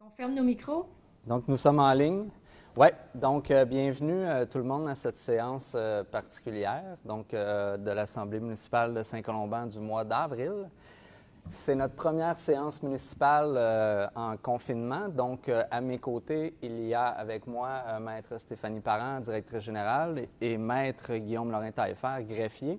On ferme nos micros. Donc, nous sommes en ligne. Oui, donc bienvenue tout le monde à cette séance particulière de l'Assemblée municipale de Saint-Colomban du mois d'avril. C'est notre première séance municipale en confinement. Donc, à mes côtés, il y a avec moi Maître Stéphanie Parent, directrice générale, et Maître Guillaume Lorrain-Taillefer, greffier.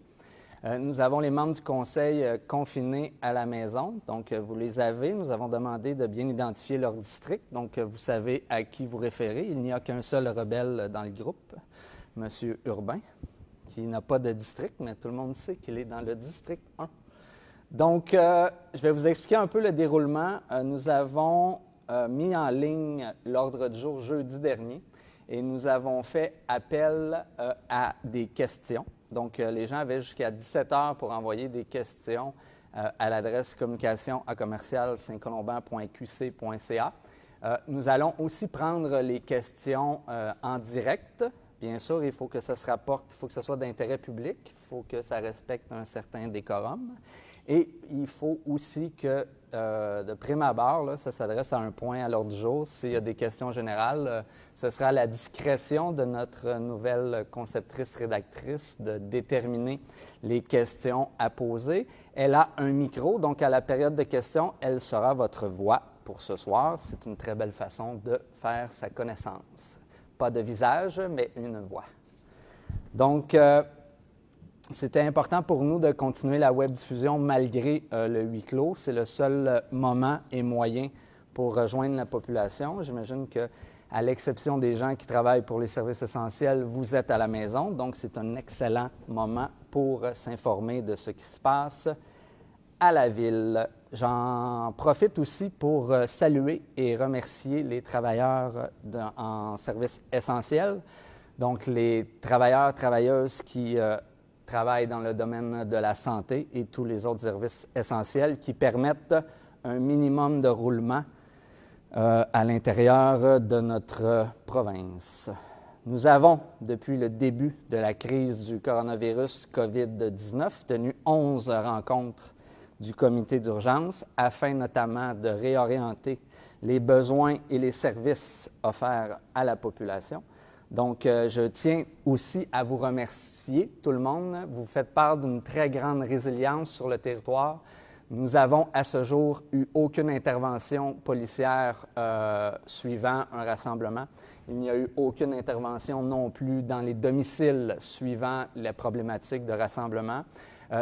Nous avons les membres du conseil confinés à la maison. Donc, vous les avez. Nous avons demandé de bien identifier leur district. Donc, vous savez à qui vous référez. Il n'y a qu'un seul rebelle dans le groupe, M. Urbain, qui n'a pas de district, mais tout le monde sait qu'il est dans le district 1. Donc, je vais vous expliquer un peu le déroulement. Nous avons mis en ligne l'ordre du jour jeudi dernier et nous avons fait appel à des questions. Donc, les gens avaient jusqu'à 17 heures pour envoyer des questions à l'adresse communication@commercial-saintcolomban.qc.ca. Nous allons aussi prendre les questions en direct. Bien sûr, il faut que ça se rapporte, il faut que ce soit d'intérêt public, il faut que ça respecte un certain décorum. Et il faut aussi que, de prime abord, là, ça s'adresse à un point à l'ordre du jour. S'il y a des questions générales, ce sera à la discrétion de notre nouvelle conceptrice-rédactrice de déterminer les questions à poser. Elle a un micro, donc à la période de questions, elle sera votre voix pour ce soir. C'est une très belle façon de faire sa connaissance. Pas de visage, mais une voix. Donc, c'était important pour nous de continuer la web-diffusion malgré le huis clos. C'est le seul moment et moyen pour rejoindre la population. J'imagine qu'à l'exception des gens qui travaillent pour les services essentiels, vous êtes à la maison. Donc, c'est un excellent moment pour s'informer de ce qui se passe à la ville. J'en profite aussi pour saluer et remercier les travailleurs en services essentiels. Donc, les travailleurs, travailleuses qui travaillent dans le domaine de la santé et tous les autres services essentiels qui permettent un minimum de roulement à l'intérieur de notre province. Nous avons, depuis le début de la crise du coronavirus COVID-19, tenu 11 rencontres du comité d'urgence afin notamment de réorienter les besoins et les services offerts à la population. Donc, je tiens aussi à vous remercier, tout le monde. Vous faites part d'une très grande résilience sur le territoire. Nous avons, à ce jour, eu aucune intervention policière suivant un rassemblement. Il n'y a eu aucune intervention non plus dans les domiciles suivant les problématiques de rassemblement.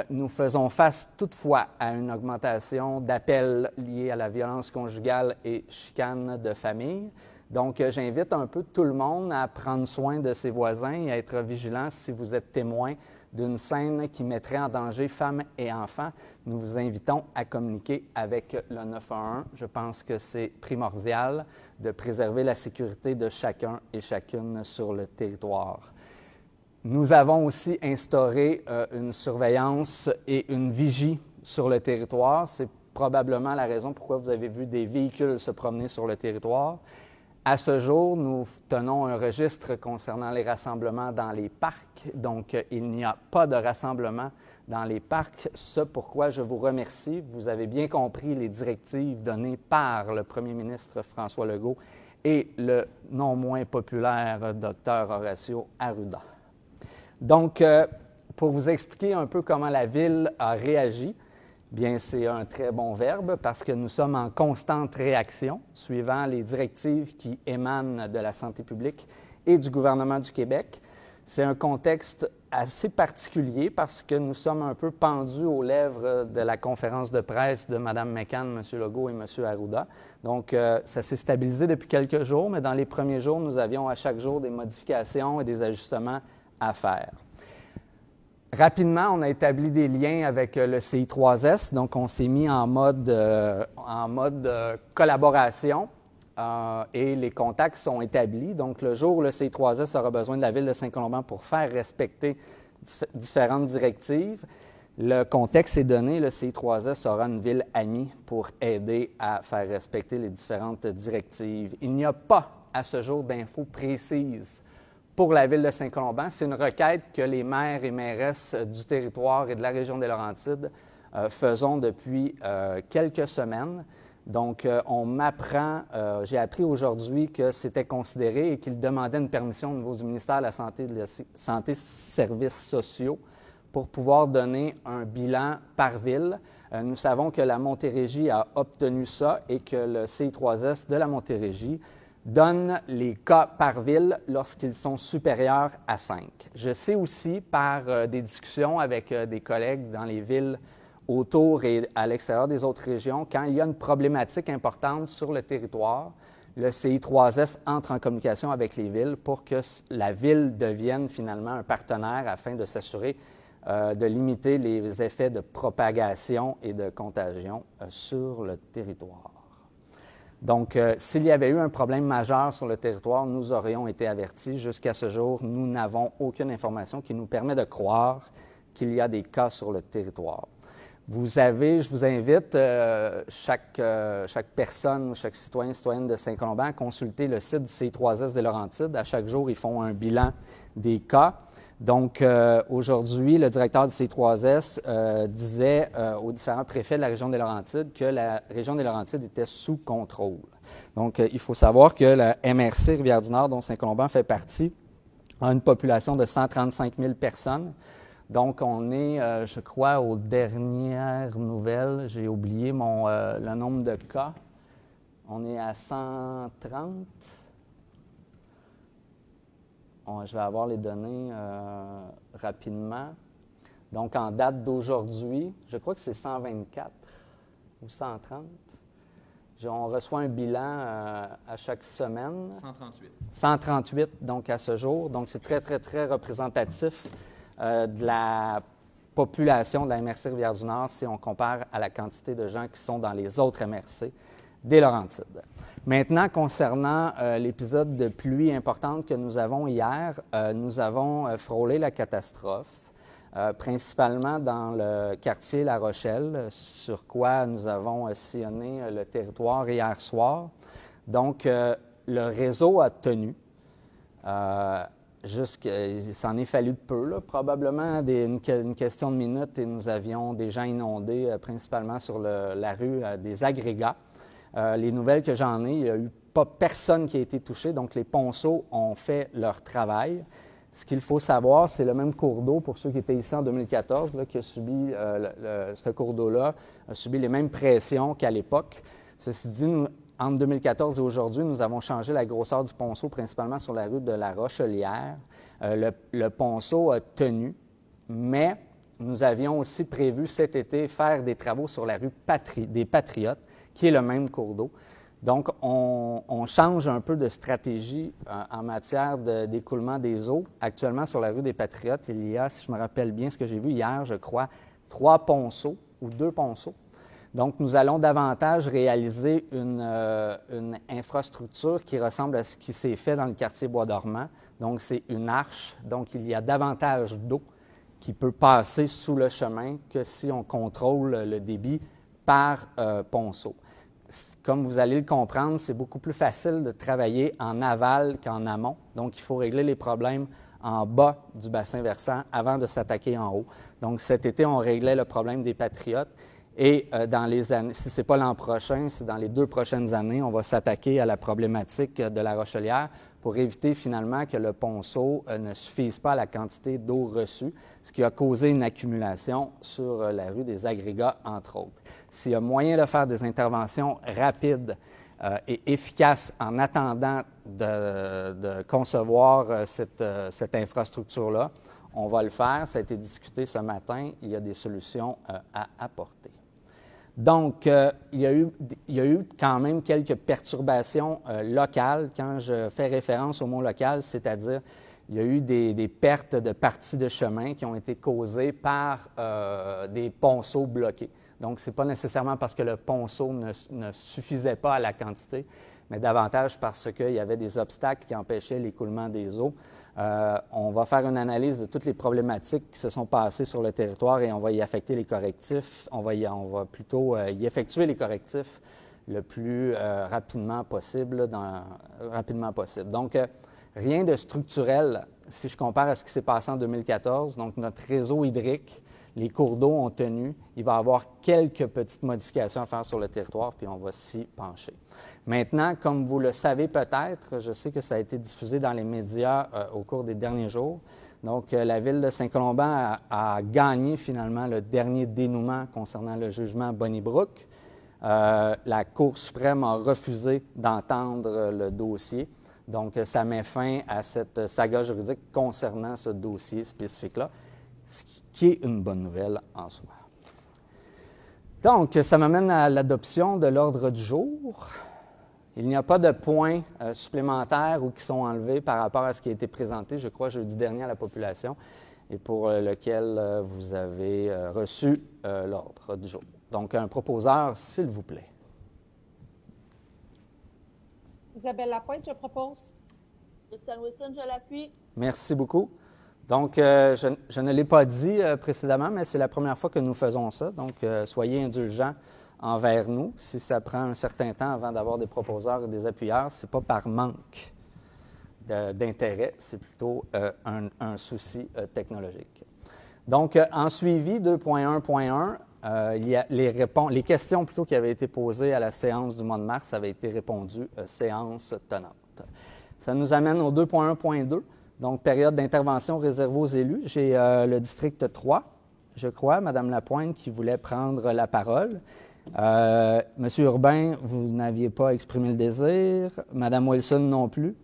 Nous faisons face toutefois à une augmentation d'appels liés à la violence conjugale et chicane de famille. Donc, j'invite un peu tout le monde à prendre soin de ses voisins et à être vigilant si vous êtes témoin d'une scène qui mettrait en danger femmes et enfants. Nous vous invitons à communiquer avec le 911. Je pense que c'est primordial de préserver la sécurité de chacun et chacune sur le territoire. Nous avons aussi instauré une surveillance et une vigie sur le territoire. C'est probablement la raison pourquoi vous avez vu des véhicules se promener sur le territoire. À ce jour, nous tenons un registre concernant les rassemblements dans les parcs. Donc, il n'y a pas de rassemblement dans les parcs. Ce pourquoi je vous remercie. Vous avez bien compris les directives données par le premier ministre François Legault et le non moins populaire Dr Horacio Arruda. Donc, pour vous expliquer un peu comment la Ville a réagi, bien, c'est un très bon verbe parce que nous sommes en constante réaction suivant les directives qui émanent de la santé publique et du gouvernement du Québec. C'est un contexte assez particulier parce que nous sommes un peu pendus aux lèvres de la conférence de presse de Mme McCann, M. Legault et M. Arruda. Donc, ça s'est stabilisé depuis quelques jours, mais dans les premiers jours, nous avions à chaque jour des modifications et des ajustements à faire. Rapidement, on a établi des liens avec le CI3S, donc on s'est mis en mode collaboration et les contacts sont établis. Donc, le jour où le CI3S aura besoin de la Ville de Saint-Colomban pour faire respecter différentes directives, le contexte est donné, le CI3S sera une ville amie pour aider à faire respecter les différentes directives. Il n'y a pas, à ce jour, d'infos précises pour la Ville de Saint-Colomban. C'est une requête que les maires et mairesses du territoire et de la région des Laurentides faisons depuis quelques semaines. Donc, j'ai appris aujourd'hui que c'était considéré et qu'ils demandaient une permission au niveau du ministère de la Santé et de la Santé Services sociaux pour pouvoir donner un bilan par ville. Nous savons que la Montérégie a obtenu ça et que le CI3S de la Montérégie donne les cas par ville lorsqu'ils sont supérieurs à 5. Je sais aussi par des discussions avec des collègues dans les villes autour et à l'extérieur des autres régions, quand il y a une problématique importante sur le territoire, le CI3S entre en communication avec les villes pour que la ville devienne finalement un partenaire afin de s'assurer de limiter les effets de propagation et de contagion sur le territoire. Donc, s'il y avait eu un problème majeur sur le territoire, nous aurions été avertis. Jusqu'à ce jour, nous n'avons aucune information qui nous permet de croire qu'il y a des cas sur le territoire. Je vous invite, chaque personne, chaque citoyen, citoyenne de Saint-Colomban, à consulter le site du CI3S des Laurentides. À chaque jour, ils font un bilan des cas. Donc, aujourd'hui, le directeur du CI3S disait aux différents préfets de la région des Laurentides que la région des Laurentides était sous contrôle. Donc, il faut savoir que la MRC Rivière-du-Nord, dont Saint-Colomban fait partie, a une population de 135 000 personnes. Donc, on est, je crois, aux dernières nouvelles. J'ai oublié le nombre de cas. On est à 130. Je vais avoir les données rapidement. Donc, en date d'aujourd'hui, je crois que c'est 124 ou 130. On reçoit un bilan à chaque semaine. 138. 138, donc à ce jour. Donc, c'est très, très, très représentatif de la population de la MRC Rivière-du-Nord si on compare à la quantité de gens qui sont dans les autres MRC des Laurentides. Maintenant, concernant l'épisode de pluie importante que nous avons hier, nous avons frôlé la catastrophe, principalement dans le quartier La Rochelle, sur quoi nous avons sillonné le territoire hier soir. Donc, le réseau a tenu. Il s'en est fallu de peu, là, probablement une question de minutes, et nous avions des gens inondés, principalement sur la rue des Agrégats. Les nouvelles que j'en ai, il n'y a eu pas personne qui a été touché, donc les ponceaux ont fait leur travail. Ce qu'il faut savoir, c'est le même cours d'eau, pour ceux qui étaient ici en 2014, là, qui a subi, ce cours d'eau-là a subi les mêmes pressions qu'à l'époque. Ceci dit, entre 2014 et aujourd'hui, nous avons changé la grosseur du ponceau, principalement sur la rue de la Rochelière. Le ponceau a tenu, mais nous avions aussi prévu cet été faire des travaux sur la rue des Patriotes, qui est le même cours d'eau. Donc, on change un peu de stratégie en matière d'écoulement des eaux. Actuellement, sur la rue des Patriotes, il y a, si je me rappelle bien ce que j'ai vu hier, je crois, 3 ponceaux ou 2 ponceaux. Donc, nous allons davantage réaliser une infrastructure qui ressemble à ce qui s'est fait dans le quartier Bois-Dormant. Donc, c'est une arche. Donc, il y a davantage d'eau qui peut passer sous le chemin que si on contrôle le débit par ponceau. Comme vous allez le comprendre, c'est beaucoup plus facile de travailler en aval qu'en amont. Donc, il faut régler les problèmes en bas du bassin versant avant de s'attaquer en haut. Donc, cet été, on réglait le problème des Patriotes. Et dans les années, si ce n'est pas l'an prochain, c'est dans les 2 prochaines années, on va s'attaquer à la problématique de la Rochelière pour éviter finalement que le ponceau ne suffise pas à la quantité d'eau reçue, ce qui a causé une accumulation sur la rue des Agrégats, entre autres. S'il y a moyen de faire des interventions rapides et efficaces en attendant de concevoir cette infrastructure-là, on va le faire. Ça a été discuté ce matin. Il y a des solutions à apporter. Donc, il y a eu quand même quelques perturbations locales. Quand je fais référence au mot local, c'est-à-dire il y a eu des pertes de parties de chemin qui ont été causées par des ponceaux bloqués. Donc, ce n'est pas nécessairement parce que le ponceau ne suffisait pas à la quantité, mais davantage parce qu'il y avait des obstacles qui empêchaient l'écoulement des eaux. On va faire une analyse de toutes les problématiques qui se sont passées sur le territoire et on va y affecter les correctifs. On va plutôt y effectuer les correctifs le plus rapidement possible. Donc, rien de structurel si je compare à ce qui s'est passé en 2014. Donc, notre réseau hydrique, les cours d'eau ont tenu. Il va y avoir quelques petites modifications à faire sur le territoire, puis on va s'y pencher. Maintenant, comme vous le savez peut-être, je sais que ça a été diffusé dans les médias au cours des derniers jours. Donc, la Ville de Saint-Colomban a gagné finalement le dernier dénouement concernant le jugement Bonnybrook. La Cour suprême a refusé d'entendre le dossier. Donc, ça met fin à cette saga juridique concernant ce dossier spécifique-là, ce qui est une bonne nouvelle en soi. Donc, ça m'amène à l'adoption de l'ordre du jour. Il n'y a pas de points supplémentaires ou qui sont enlevés par rapport à ce qui a été présenté, je crois, jeudi dernier à la population et pour lequel vous avez reçu l'ordre du jour. Donc, un proposeur, s'il vous plaît. Isabelle Lapointe, je propose. Christiane Wilson, je l'appuie. Merci beaucoup. Donc, je ne l'ai pas dit précédemment, mais c'est la première fois que nous faisons ça. Donc, soyez indulgents envers nous. Si ça prend un certain temps avant d'avoir des proposeurs et des appuyeurs, ce n'est pas par manque d'intérêt, c'est plutôt un souci technologique. Donc, en suivi 2.1.1, il y a les questions plutôt qui avaient été posées à la séance du mois de mars avaient été répondues séance tenante. Ça nous amène au 2.1.2, donc période d'intervention réservée aux élus. J'ai le district 3, je crois, Mme Lapointe, qui voulait prendre la parole. Monsieur Urbain, vous n'aviez pas exprimé le désir. Mme Wilson non plus.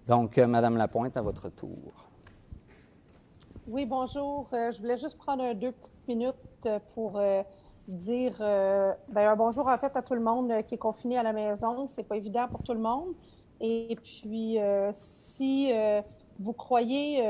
Donc, Mme Lapointe, à votre tour. Oui, bonjour. Je voulais juste prendre 2 petites minutes pour dire un bonjour en fait à tout le monde qui est confiné à la maison. C'est pas évident pour tout le monde. Et puis, si vous croyez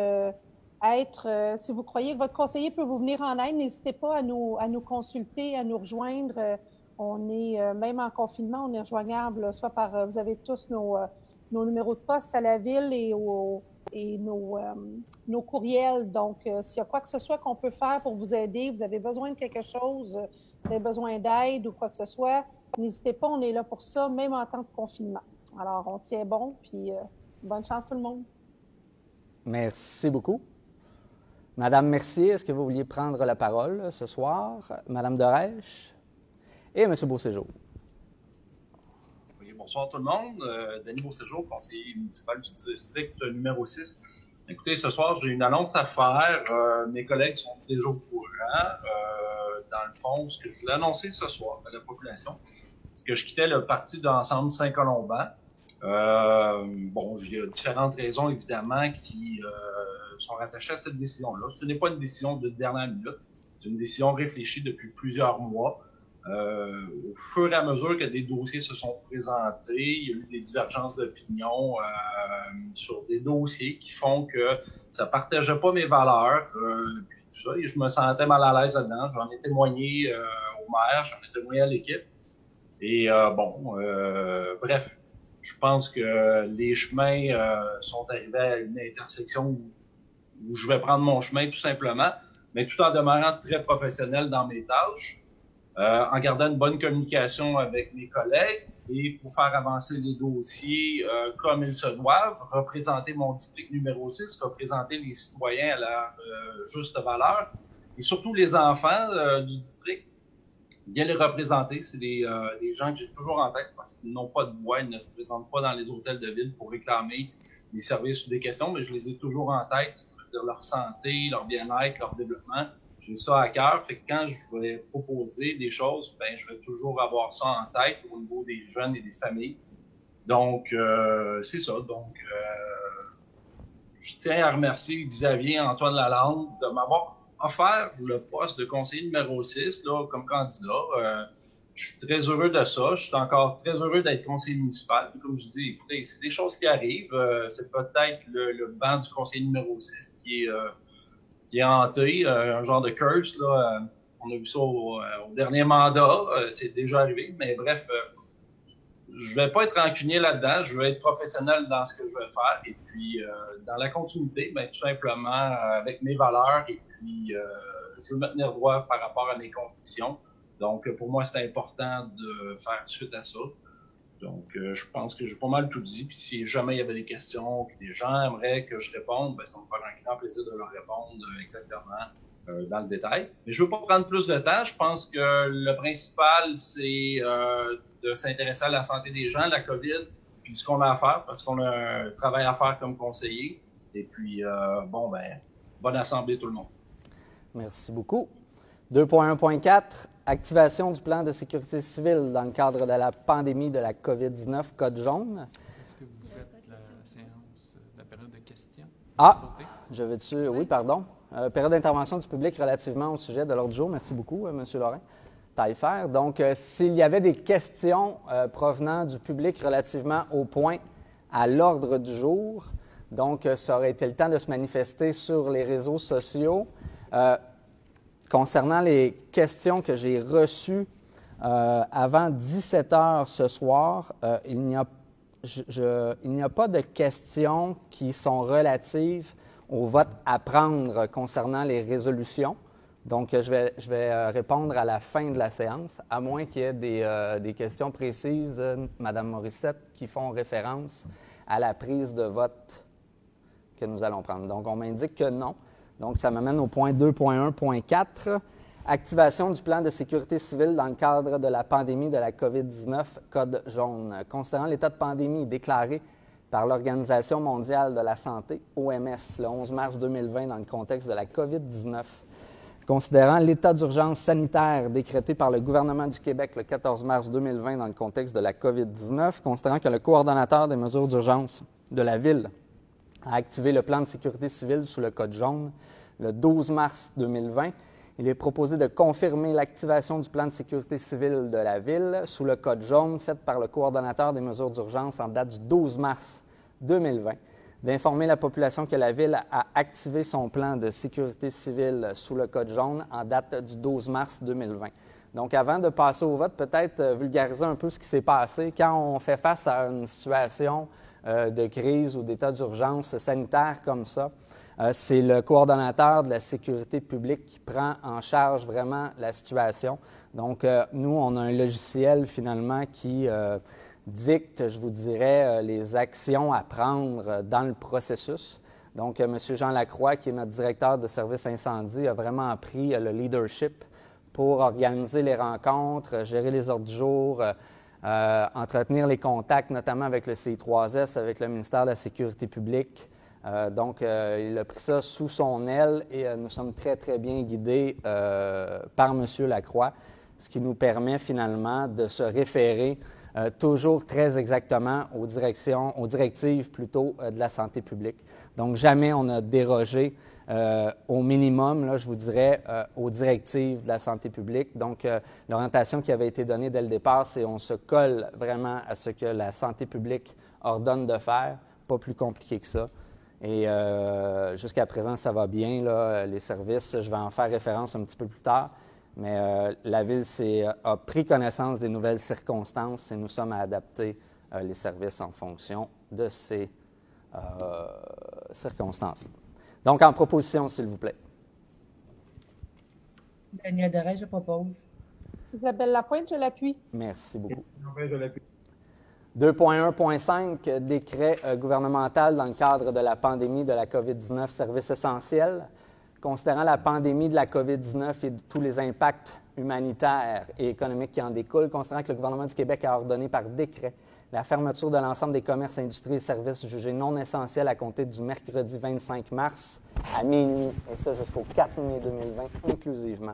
si vous croyez que votre conseiller peut vous venir en aide, n'hésitez pas à nous consulter, à nous rejoindre. On est, même en confinement, on est rejoignable, soit par, vous avez tous nos numéros de poste à la ville et nos courriels. Donc, s'il y a quoi que ce soit qu'on peut faire pour vous aider, vous avez besoin de quelque chose, vous avez besoin d'aide ou quoi que ce soit, n'hésitez pas, on est là pour ça, même en temps de confinement. Alors, on tient bon, puis bonne chance tout le monde. Merci beaucoup. Madame Mercier, est-ce que vous vouliez prendre la parole ce soir? Madame Dorèche et Monsieur Beauséjour. Oui, bonsoir tout le monde. Denis Beauséjour, conseiller municipal du district numéro 6. Écoutez, ce soir, j'ai une annonce à faire. Mes collègues sont déjà au courant. Dans le fond, ce que je voulais annoncer ce soir à la population, c'est que je quittais le parti d'Ensemble Saint-Colomban. Bon, il y a différentes raisons, évidemment, qui sont rattachées à cette décision-là. Ce n'est pas une décision de dernière minute. C'est une décision réfléchie depuis plusieurs mois. Au fur et à mesure que des dossiers se sont présentés, il y a eu des divergences d'opinion sur des dossiers qui font que ça partageait pas mes valeurs, puis tout ça, et je me sentais mal à l'aise là-dedans. J'en ai témoigné au maire, j'en ai témoigné à l'équipe. Et bref, je pense que les chemins sont arrivés à une intersection où je vais prendre mon chemin tout simplement, mais tout en demeurant très professionnel dans mes tâches. En gardant une bonne communication avec mes collègues et pour faire avancer les dossiers comme ils se doivent, représenter mon district numéro 6, représenter les citoyens à leur juste valeur et surtout les enfants du district, bien les représenter. C'est des gens que j'ai toujours en tête parce qu'ils n'ont pas de voix, ils ne se présentent pas dans les hôtels de ville pour réclamer des services ou des questions, mais je les ai toujours en tête, c'est-à-dire leur santé, leur bien-être, leur développement. J'ai ça à cœur, fait que quand je vais proposer des choses, ben je vais toujours avoir ça en tête au niveau des jeunes et des familles. Donc, c'est ça. Donc, je tiens à remercier Xavier Antoine Lalande de m'avoir offert le poste de conseiller numéro 6 là, comme candidat. Je suis très heureux de ça. Je suis encore très heureux d'être conseiller municipal. Comme je dis, écoutez, c'est des choses qui arrivent. C'est peut-être le banc du conseiller numéro 6 qui est hanté, un genre de curse. Là. On a vu ça au dernier mandat, c'est déjà arrivé. Mais bref, je vais pas être rancunier là-dedans, je vais être professionnel dans ce que je vais faire. Et puis, dans la continuité, ben, tout simplement avec mes valeurs. Et puis, je veux me tenir droit par rapport à mes convictions. Donc, pour moi, c'est important de faire suite à ça. Donc, je pense que j'ai pas mal tout dit. Puis, si jamais il y avait des questions que les gens aimeraient que je réponde, ben, ça me ferait un grand plaisir de leur répondre exactement dans le détail. Mais je ne veux pas prendre plus de temps. Je pense que le principal, c'est de s'intéresser à la santé des gens, la COVID, puis ce qu'on a à faire, parce qu'on a un travail à faire comme conseiller. Et puis, bonne assemblée tout le monde. Merci beaucoup. 2.1.4, activation du plan de sécurité civile dans le cadre de la pandémie de la COVID-19, code jaune. Est-ce que vous faites la séance, la période de questions? Je vais dessus. Oui, pardon. Période d'intervention du public relativement au sujet de l'ordre du jour. Merci beaucoup, M. Lorrain Taillefer. Donc, s'il y avait des questions provenant du public relativement au point à l'ordre du jour, donc ça aurait été le temps de se manifester sur les réseaux sociaux. Concernant les questions que j'ai reçues avant 17 heures ce soir, il n'y a pas de questions qui sont relatives au vote à prendre concernant les résolutions. Donc, je vais répondre à la fin de la séance, à moins qu'il y ait des questions précises, Mme Morissette, qui font référence à la prise de vote que nous allons prendre. Donc, on m'indique que non. Donc, ça m'amène au point 2.1.4, activation du plan de sécurité civile dans le cadre de la pandémie de la COVID-19, code jaune. Considérant l'état de pandémie déclaré par l'Organisation mondiale de la santé, OMS, le 11 mars 2020 dans le contexte de la COVID-19, considérant l'état d'urgence sanitaire décrété par le gouvernement du Québec le 14 mars 2020 dans le contexte de la COVID-19, considérant que le coordonnateur des mesures d'urgence de la Ville a activé le plan de sécurité civile sous le code jaune le 12 mars 2020, il est proposé de confirmer l'activation du plan de sécurité civile de la Ville sous le code jaune fait par le coordonnateur des mesures d'urgence en date du 12 mars 2020, d'informer la population que la Ville a activé son plan de sécurité civile sous le code jaune en date du 12 mars 2020. Donc, avant de passer au vote, peut-être vulgariser un peu ce qui s'est passé quand on fait face à une situation de crise ou d'état d'urgence sanitaire comme ça. C'est le coordonnateur de la sécurité publique qui prend en charge vraiment la situation. Donc, nous, on a un logiciel finalement qui dicte, je vous dirais, les actions à prendre dans le processus. Donc, M. Jean Lacroix, qui est notre directeur de service incendie, a vraiment pris le leadership pour organiser les rencontres, gérer les ordres du jour, entretenir les contacts, notamment avec le CI3S, avec le ministère de la Sécurité publique. Donc, il a pris ça sous son aile et nous sommes très, très bien guidés par M. Lacroix, ce qui nous permet finalement de se référer toujours très exactement aux directives plutôt de la santé publique. Donc, jamais on a dérogé au minimum, là, je vous dirais, aux directives de la santé publique. Donc, l'orientation qui avait été donnée dès le départ, c'est on se colle vraiment à ce que la santé publique ordonne de faire, pas plus compliqué que ça. Et jusqu'à présent, ça va bien, là, les services. Je vais en faire référence un petit peu plus tard. Mais la Ville a pris connaissance des nouvelles circonstances et nous sommes à adapter les services en fonction de ces circonstances. Donc, en proposition, s'il vous plaît. Daniel Doré, je propose. Isabelle Lapointe, je l'appuie. Merci beaucoup. Je l'appuie. 2.1.5, décret gouvernemental dans le cadre de la pandémie de la COVID-19, services essentiels. Considérant la pandémie de la COVID-19 et tous les impacts humanitaires et économiques qui en découlent, considérant que le gouvernement du Québec a ordonné par décret la fermeture de l'ensemble des commerces, industries et services jugés non essentiels à compter du mercredi 25 mars à minuit, et ça jusqu'au 4 mai 2020 inclusivement.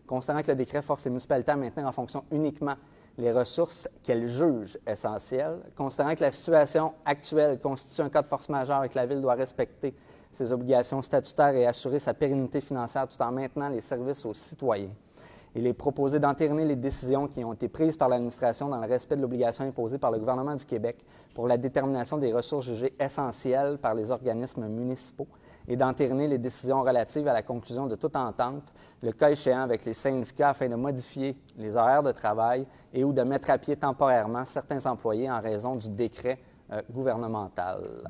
Considérant que le décret force les municipalités à maintenir en fonction uniquement les ressources qu'elles jugent essentielles, considérant que la situation actuelle constitue un cas de force majeure et que la Ville doit respecter ses obligations statutaires et assurer sa pérennité financière tout en maintenant les services aux citoyens. Il est proposé d'entériner les décisions qui ont été prises par l'administration dans le respect de l'obligation imposée par le gouvernement du Québec pour la détermination des ressources jugées essentielles par les organismes municipaux et d'entériner les décisions relatives à la conclusion de toute entente, le cas échéant avec les syndicats afin de modifier les horaires de travail et ou de mettre à pied temporairement certains employés en raison du décret gouvernemental.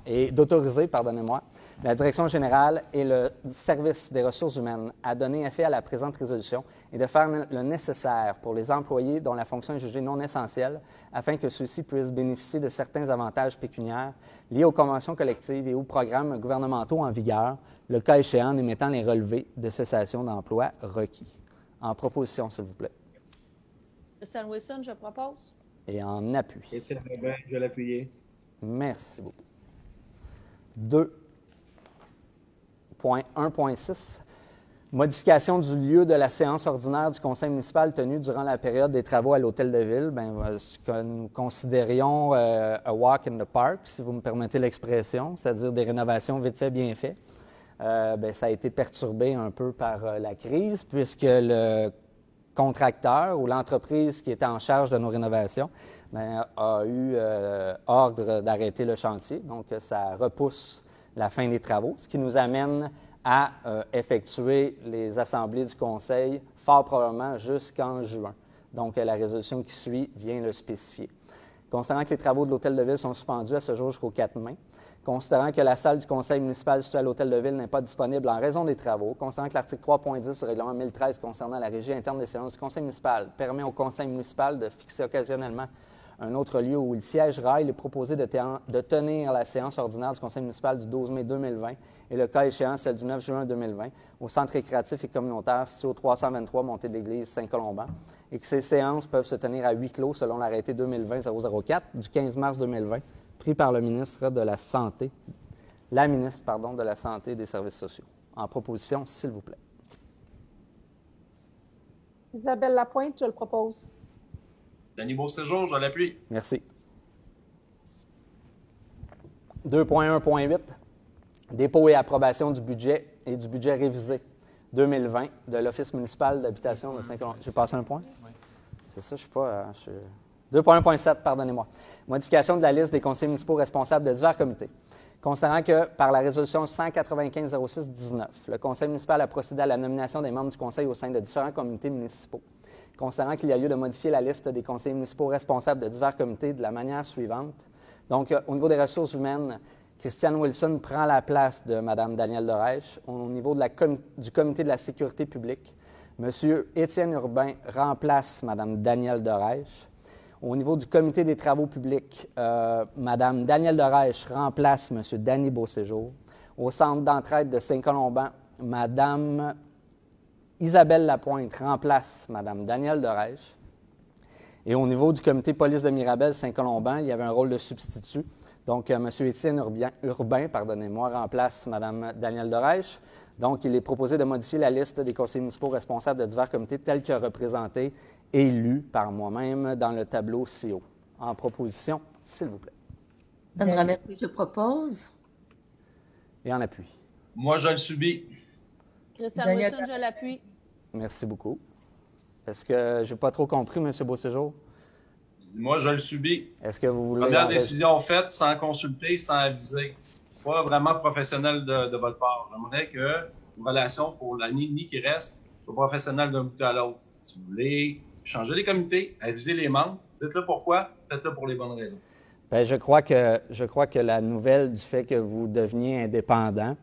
et d'autoriser, pardonnez-moi, la Direction générale et le Service des ressources humaines à donner effet à la présente résolution et de faire le nécessaire pour les employés dont la fonction est jugée non essentielle afin que ceux-ci puissent bénéficier de certains avantages pécuniaires liés aux conventions collectives et aux programmes gouvernementaux en vigueur, le cas échéant en émettant les relevés de cessation d'emploi requis. En proposition, s'il vous plaît. Christian Wilson, je propose. Et en appui. Étienne Aubin, je vais l'appuyer. Merci beaucoup. 2.1.6. Modification du lieu de la séance ordinaire du conseil municipal tenue durant la période des travaux à l'hôtel de ville. Ce que nous considérions a walk in the park, si vous me permettez l'expression, c'est-à-dire des rénovations vite fait, bien fait. Ça a été perturbé un peu par la crise, puisque le contracteur ou l'entreprise qui était en charge de nos rénovations a eu ordre d'arrêter le chantier. Donc, ça repousse la fin des travaux, ce qui nous amène à effectuer les assemblées du conseil fort probablement jusqu'en juin. Donc, la résolution qui suit vient le spécifier. Considérant que les travaux de l'hôtel de ville sont suspendus à ce jour jusqu'au 4 mai, considérant que la salle du conseil municipal située à l'hôtel de ville n'est pas disponible en raison des travaux, considérant que l'article 3.10 du règlement 1013 concernant la régie interne des séances du conseil municipal permet au conseil municipal de fixer occasionnellement un autre lieu où il siégera, il est proposé de tenir la séance ordinaire du conseil municipal du 12 mai 2020 et le cas échéant celle du 9 juin 2020 au centre récréatif et communautaire situé au 323 montée de l'église Saint-Colomban et que ces séances peuvent se tenir à huis clos selon l'arrêté 2020-004 du 15 mars 2020 pris par le ministre de la Santé, la ministre, de la Santé et des Services sociaux. En proposition, s'il vous plaît. Isabelle Lapointe, je le propose. Denis Beauséjour, je l'appuie. Merci. 2.1.8. Dépôt et approbation du budget et du budget révisé 2020 de l'Office municipal d'habitation de Saint-Colomban. J'ai passé un point? Oui. C'est ça, je ne suis pas... 2.1.7, pardonnez-moi. Modification de la liste des conseillers municipaux responsables de divers comités. Considérant que, par la résolution 195-06-19, le conseil municipal a procédé à la nomination des membres du conseil au sein de différents comités municipaux. Considérant qu'il y a lieu de modifier la liste des conseillers municipaux responsables de divers comités de la manière suivante. Donc, au niveau des ressources humaines, Christiane Wilson prend la place de Mme Danielle Dorèche. Au niveau du comité de la sécurité publique, M. Étienne Urbain remplace Mme Danielle Dorèche. Au niveau du comité des travaux publics, Mme Danielle Dorèche remplace M. Danny Beauséjour. Au centre d'entraide de Saint-Colomban, Mme Isabelle Lapointe remplace Mme Danielle Dorèche. Et au niveau du comité police de Mirabel Saint-Colomban, il y avait un rôle de substitut. Donc, M. Étienne Urbain, remplace Mme Danielle Dorèche. Donc, il est proposé de modifier la liste des conseillers municipaux responsables de divers comités tels que représentés et élus par moi-même dans le tableau ci-haut. En proposition, s'il vous plaît. Anne Ramerty, je propose. Et en appui. Moi, je le subis. Christian Daniel- Wilson, je l'appuie. Merci beaucoup. Est-ce que je n'ai pas trop compris, M. Beauséjour? Moi, je le subis. Est-ce que vous voulez... Première décision faite sans consulter, sans aviser. Pas vraiment professionnel de votre part. J'aimerais que une relation pour l'année et demie qui reste soit professionnelle d'un bout à l'autre. Si vous voulez changer les comités, aviser les membres, dites-le pourquoi, faites-le pour les bonnes raisons. Bien, je crois que la nouvelle du fait que vous deveniez indépendant,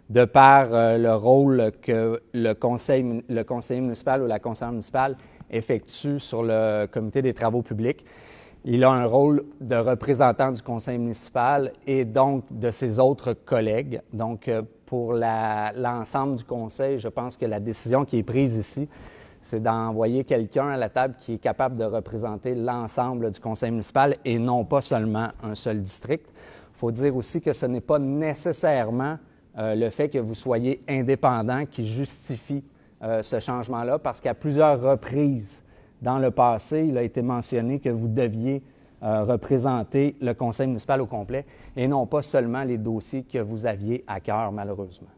de par le rôle que le conseiller municipal ou la conseillère municipale effectue sur le comité des travaux publics, il a un rôle de représentant du conseil municipal et donc de ses autres collègues. Donc, pour l'ensemble du conseil, je pense que la décision qui est prise ici, c'est d'envoyer quelqu'un à la table qui est capable de représenter l'ensemble du conseil municipal et non pas seulement un seul district. Il faut dire aussi que ce n'est pas nécessairement le fait que vous soyez indépendant qui justifie ce changement-là, parce qu'à plusieurs reprises dans le passé, il a été mentionné que vous deviez représenter le conseil municipal au complet et non pas seulement les dossiers que vous aviez à cœur, malheureusement.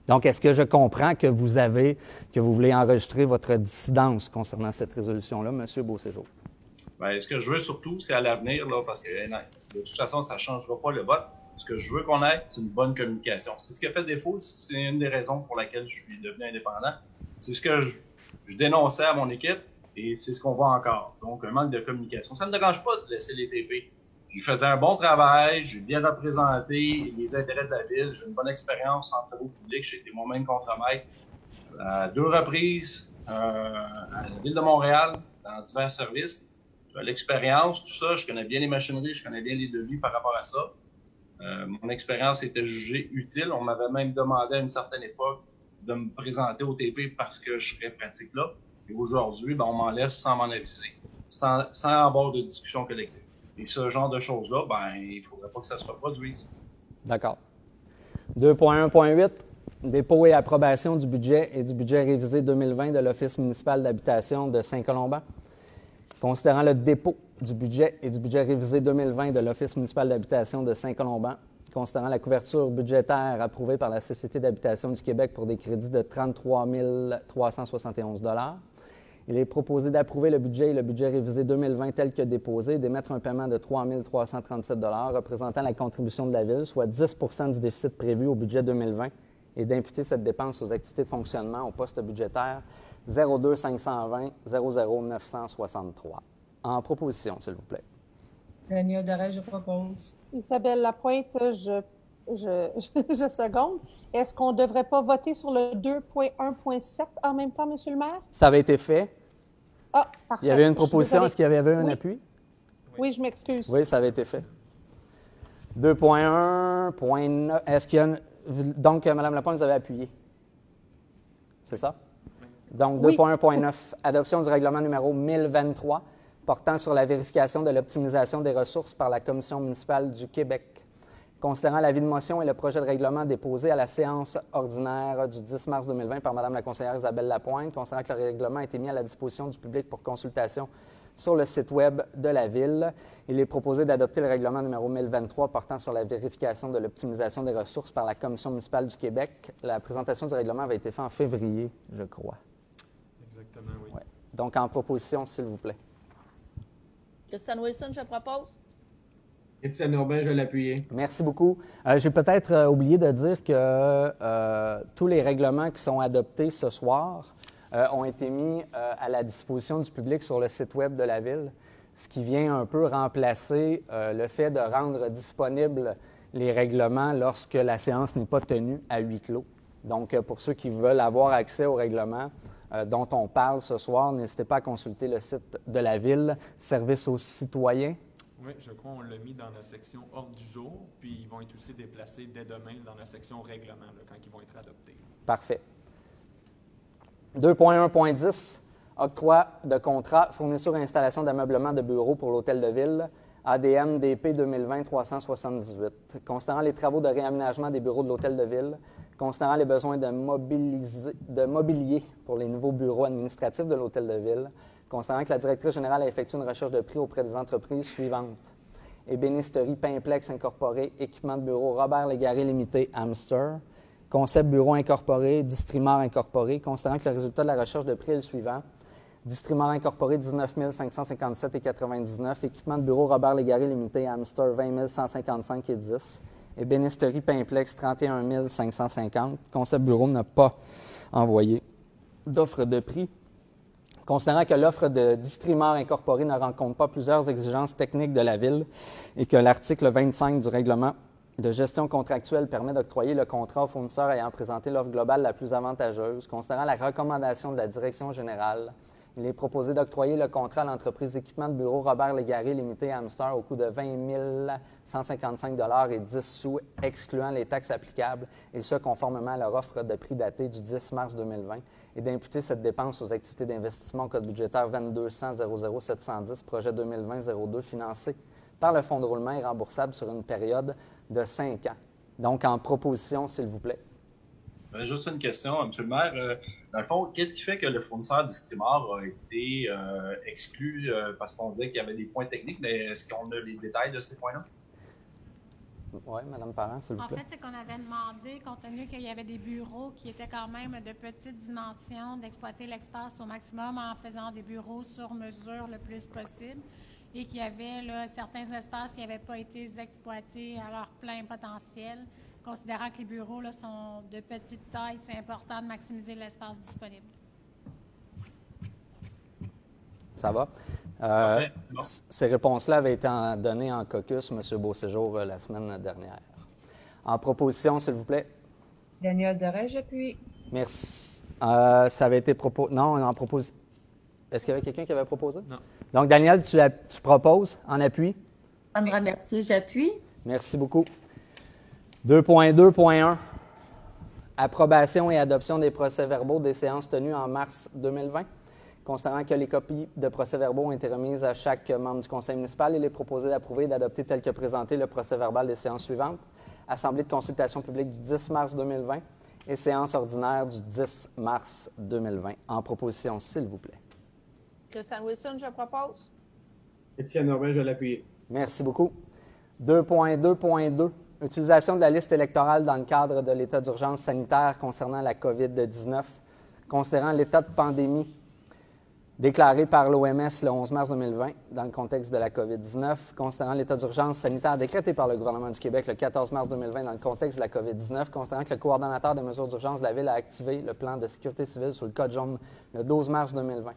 Donc, est-ce que je comprends que vous voulez enregistrer votre dissidence concernant cette résolution-là, M. Beauséjour? Bien, ce que je veux surtout, c'est à l'avenir, là, parce que de toute façon, ça ne changera pas le vote. Ce que je veux qu'on ait, c'est une bonne communication. C'est ce qui a fait défaut, c'est une des raisons pour laquelle je suis devenu indépendant. C'est ce que je dénonçais à mon équipe et c'est ce qu'on voit encore. Donc, un manque de communication. Ça ne me dérange pas de laisser les TP. Je faisais un bon travail, j'ai bien représenté les intérêts de la ville, j'ai une bonne expérience en travaux publics, j'ai été moi-même contremaître à 2 reprises à la ville de Montréal, dans divers services. J'ai l'expérience, tout ça, je connais bien les machineries, je connais bien les devis par rapport à ça. Mon expérience était jugée utile. On m'avait même demandé à une certaine époque de me présenter au TP parce que je serais pratique là. Et aujourd'hui, on m'enlève sans m'en aviser, sans avoir de discussion collective. Et ce genre de choses-là, il ne faudrait pas que ça se reproduise. D'accord. 2.1.8, dépôt et approbation du budget et du budget révisé 2020 de l'Office municipal d'habitation de Saint-Colomban. Considérant le dépôt du budget et du budget révisé 2020 de l'Office municipal d'habitation de Saint-Colomban, considérant la couverture budgétaire approuvée par la Société d'habitation du Québec pour des crédits de 33 371 $, il est proposé d'approuver le budget et le budget révisé 2020 tel que déposé et d'émettre un paiement de 3 337 $ représentant la contribution de la Ville, soit 10 du déficit prévu au budget 2020, et d'imputer cette dépense aux activités de fonctionnement au poste budgétaire 02 520 00 963. En proposition, s'il vous plaît. Daniel Doré, je propose. Isabelle Lapointe, je seconde. Est-ce qu'on ne devrait pas voter sur le 2.1.7 en même temps, Monsieur le maire? Ça avait été fait. Ah, parfait. Il y avait une proposition. Est-ce qu'il y avait un Oui. appui? Oui, je m'excuse. Oui, ça avait été fait. 2.1.9. Est-ce qu'il y a Donc, Mme Lapointe, vous avez appuyé. C'est ça? Donc, 2.1.9, adoption du règlement numéro 1023 portant sur la vérification de l'optimisation des ressources par la Commission municipale du Québec. Considérant l'avis de motion et le projet de règlement déposé à la séance ordinaire du 10 mars 2020 par Mme la conseillère Isabelle Lapointe, considérant que le règlement a été mis à la disposition du public pour consultation sur le site Web de la Ville, il est proposé d'adopter le règlement numéro 1023 portant sur la vérification de l'optimisation des ressources par la Commission municipale du Québec. La présentation du règlement avait été faite en février, je crois. Exactement, oui. Ouais. Donc, en proposition, s'il vous plaît. Christian Wilson, je propose. Étienne Urbain, je vais l'appuyer. Merci beaucoup. J'ai peut-être oublié de dire que tous les règlements qui sont adoptés ce soir ont été mis à la disposition du public sur le site Web de la Ville, ce qui vient un peu remplacer le fait de rendre disponibles les règlements lorsque la séance n'est pas tenue à huis clos. Donc, pour ceux qui veulent avoir accès aux règlements dont on parle ce soir, n'hésitez pas à consulter le site de la Ville, Service aux citoyens. Oui, je crois qu'on l'a mis dans la section ordre du jour, puis ils vont être aussi déplacés dès demain dans la section règlement, là, quand ils vont être adoptés. Parfait. 2.1.10, octroi de contrat, fourniture et installation d'ameublement de bureaux pour l'Hôtel de Ville, ADN DP 2020-378. Considérant les travaux de réaménagement des bureaux de l'Hôtel de Ville, considérant les besoins de mobilier pour les nouveaux bureaux administratifs de l'Hôtel de Ville, considérant que la directrice générale a effectué une recherche de prix auprès des entreprises suivantes. Ébénisterie Pimplex Incorporé, équipement de bureau Robert Légaré Limité, Amster, Concept Bureau Incorporé, Distrimar Incorporé, considérant que le résultat de la recherche de prix est le suivant. Distrimar Incorporé, 19 557,99 $. Équipement de bureau Robert Légaré Limité, Amster, 20 155,10 $. Ébénisterie Pimplex, 31 550 $. Concept Bureau n'a pas envoyé d'offre de prix. Considérant que l'offre de Distrimar Incorporé ne rencontre pas plusieurs exigences techniques de la Ville et que l'article 25 du règlement de gestion contractuelle permet d'octroyer le contrat au fournisseur ayant présenté l'offre globale la plus avantageuse, considérant la recommandation de la direction générale, il est proposé d'octroyer le contrat à l'entreprise équipement de bureau Robert Légaré Limité Amster au coût de 20 155 $ et 10 sous, excluant les taxes applicables, et ce conformément à leur offre de prix datée du 10 mars 2020, et d'imputer cette dépense aux activités d'investissement au code budgétaire 2200 00 710, projet 2020-02, financé par le fonds de roulement et remboursable sur une période de 5 ans. Donc, en proposition, s'il vous plaît. Juste une question, M. le maire. Dans le fond, qu'est-ce qui fait que le fournisseur Distrimar a été exclu parce qu'on disait qu'il y avait des points techniques, mais est-ce qu'on a les détails de ces points-là? Oui, Mme Parent, s'il vous plaît. En fait, c'est qu'on avait demandé, compte tenu qu'il y avait des bureaux qui étaient quand même de petite dimension, d'exploiter l'espace au maximum en faisant des bureaux sur mesure le plus possible et qu'il y avait là, certains espaces qui n'avaient pas été exploités à leur plein potentiel. Considérant que les bureaux là, sont de petite taille, c'est important de maximiser l'espace disponible. Ça va. Parfait. Bon. Ces réponses-là avaient été données en caucus, M. Beauséjour, la semaine dernière. En proposition, s'il vous plaît. Daniel Doré, j'appuie. Merci. Ça avait été proposé. Non, en propose. Est-ce qu'il y avait quelqu'un qui avait proposé? Non. Donc, Daniel, tu proposes en appui? Sandra Mercier, j'appuie. Merci beaucoup. 2.2.1. Approbation et adoption des procès-verbaux des séances tenues en mars 2020. Considérant que les copies de procès-verbaux ont été remises à chaque membre du conseil municipal, il est proposé d'approuver et d'adopter tel que présenté le procès-verbal des séances suivantes. Assemblée de consultation publique du 10 mars 2020 et séance ordinaire du 10 mars 2020. En proposition, s'il vous plaît. Christian Wilson, je propose. Étienne Urbain, je l'appuie. Merci beaucoup. 2.2.2. Utilisation de la liste électorale dans le cadre de l'état d'urgence sanitaire concernant la COVID-19, considérant l'état de pandémie déclaré par l'OMS le 11 mars 2020 dans le contexte de la COVID-19, considérant l'état d'urgence sanitaire décrété par le gouvernement du Québec le 14 mars 2020 dans le contexte de la COVID-19, considérant que le coordonnateur des mesures d'urgence de la Ville a activé le plan de sécurité civile sous le code jaune le 12 mars 2020.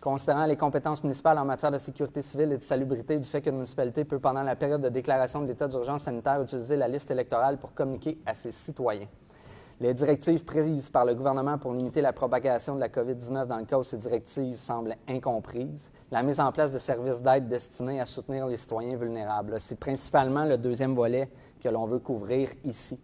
Considérant les compétences municipales en matière de sécurité civile et de salubrité du fait qu'une municipalité peut, pendant la période de déclaration de l'état d'urgence sanitaire, utiliser la liste électorale pour communiquer à ses citoyens. Les directives prises par le gouvernement pour limiter la propagation de la COVID-19 dans le cas où ces directives semblent incomprises. La mise en place de services d'aide destinés à soutenir les citoyens vulnérables. C'est principalement le deuxième volet que l'on veut couvrir ici.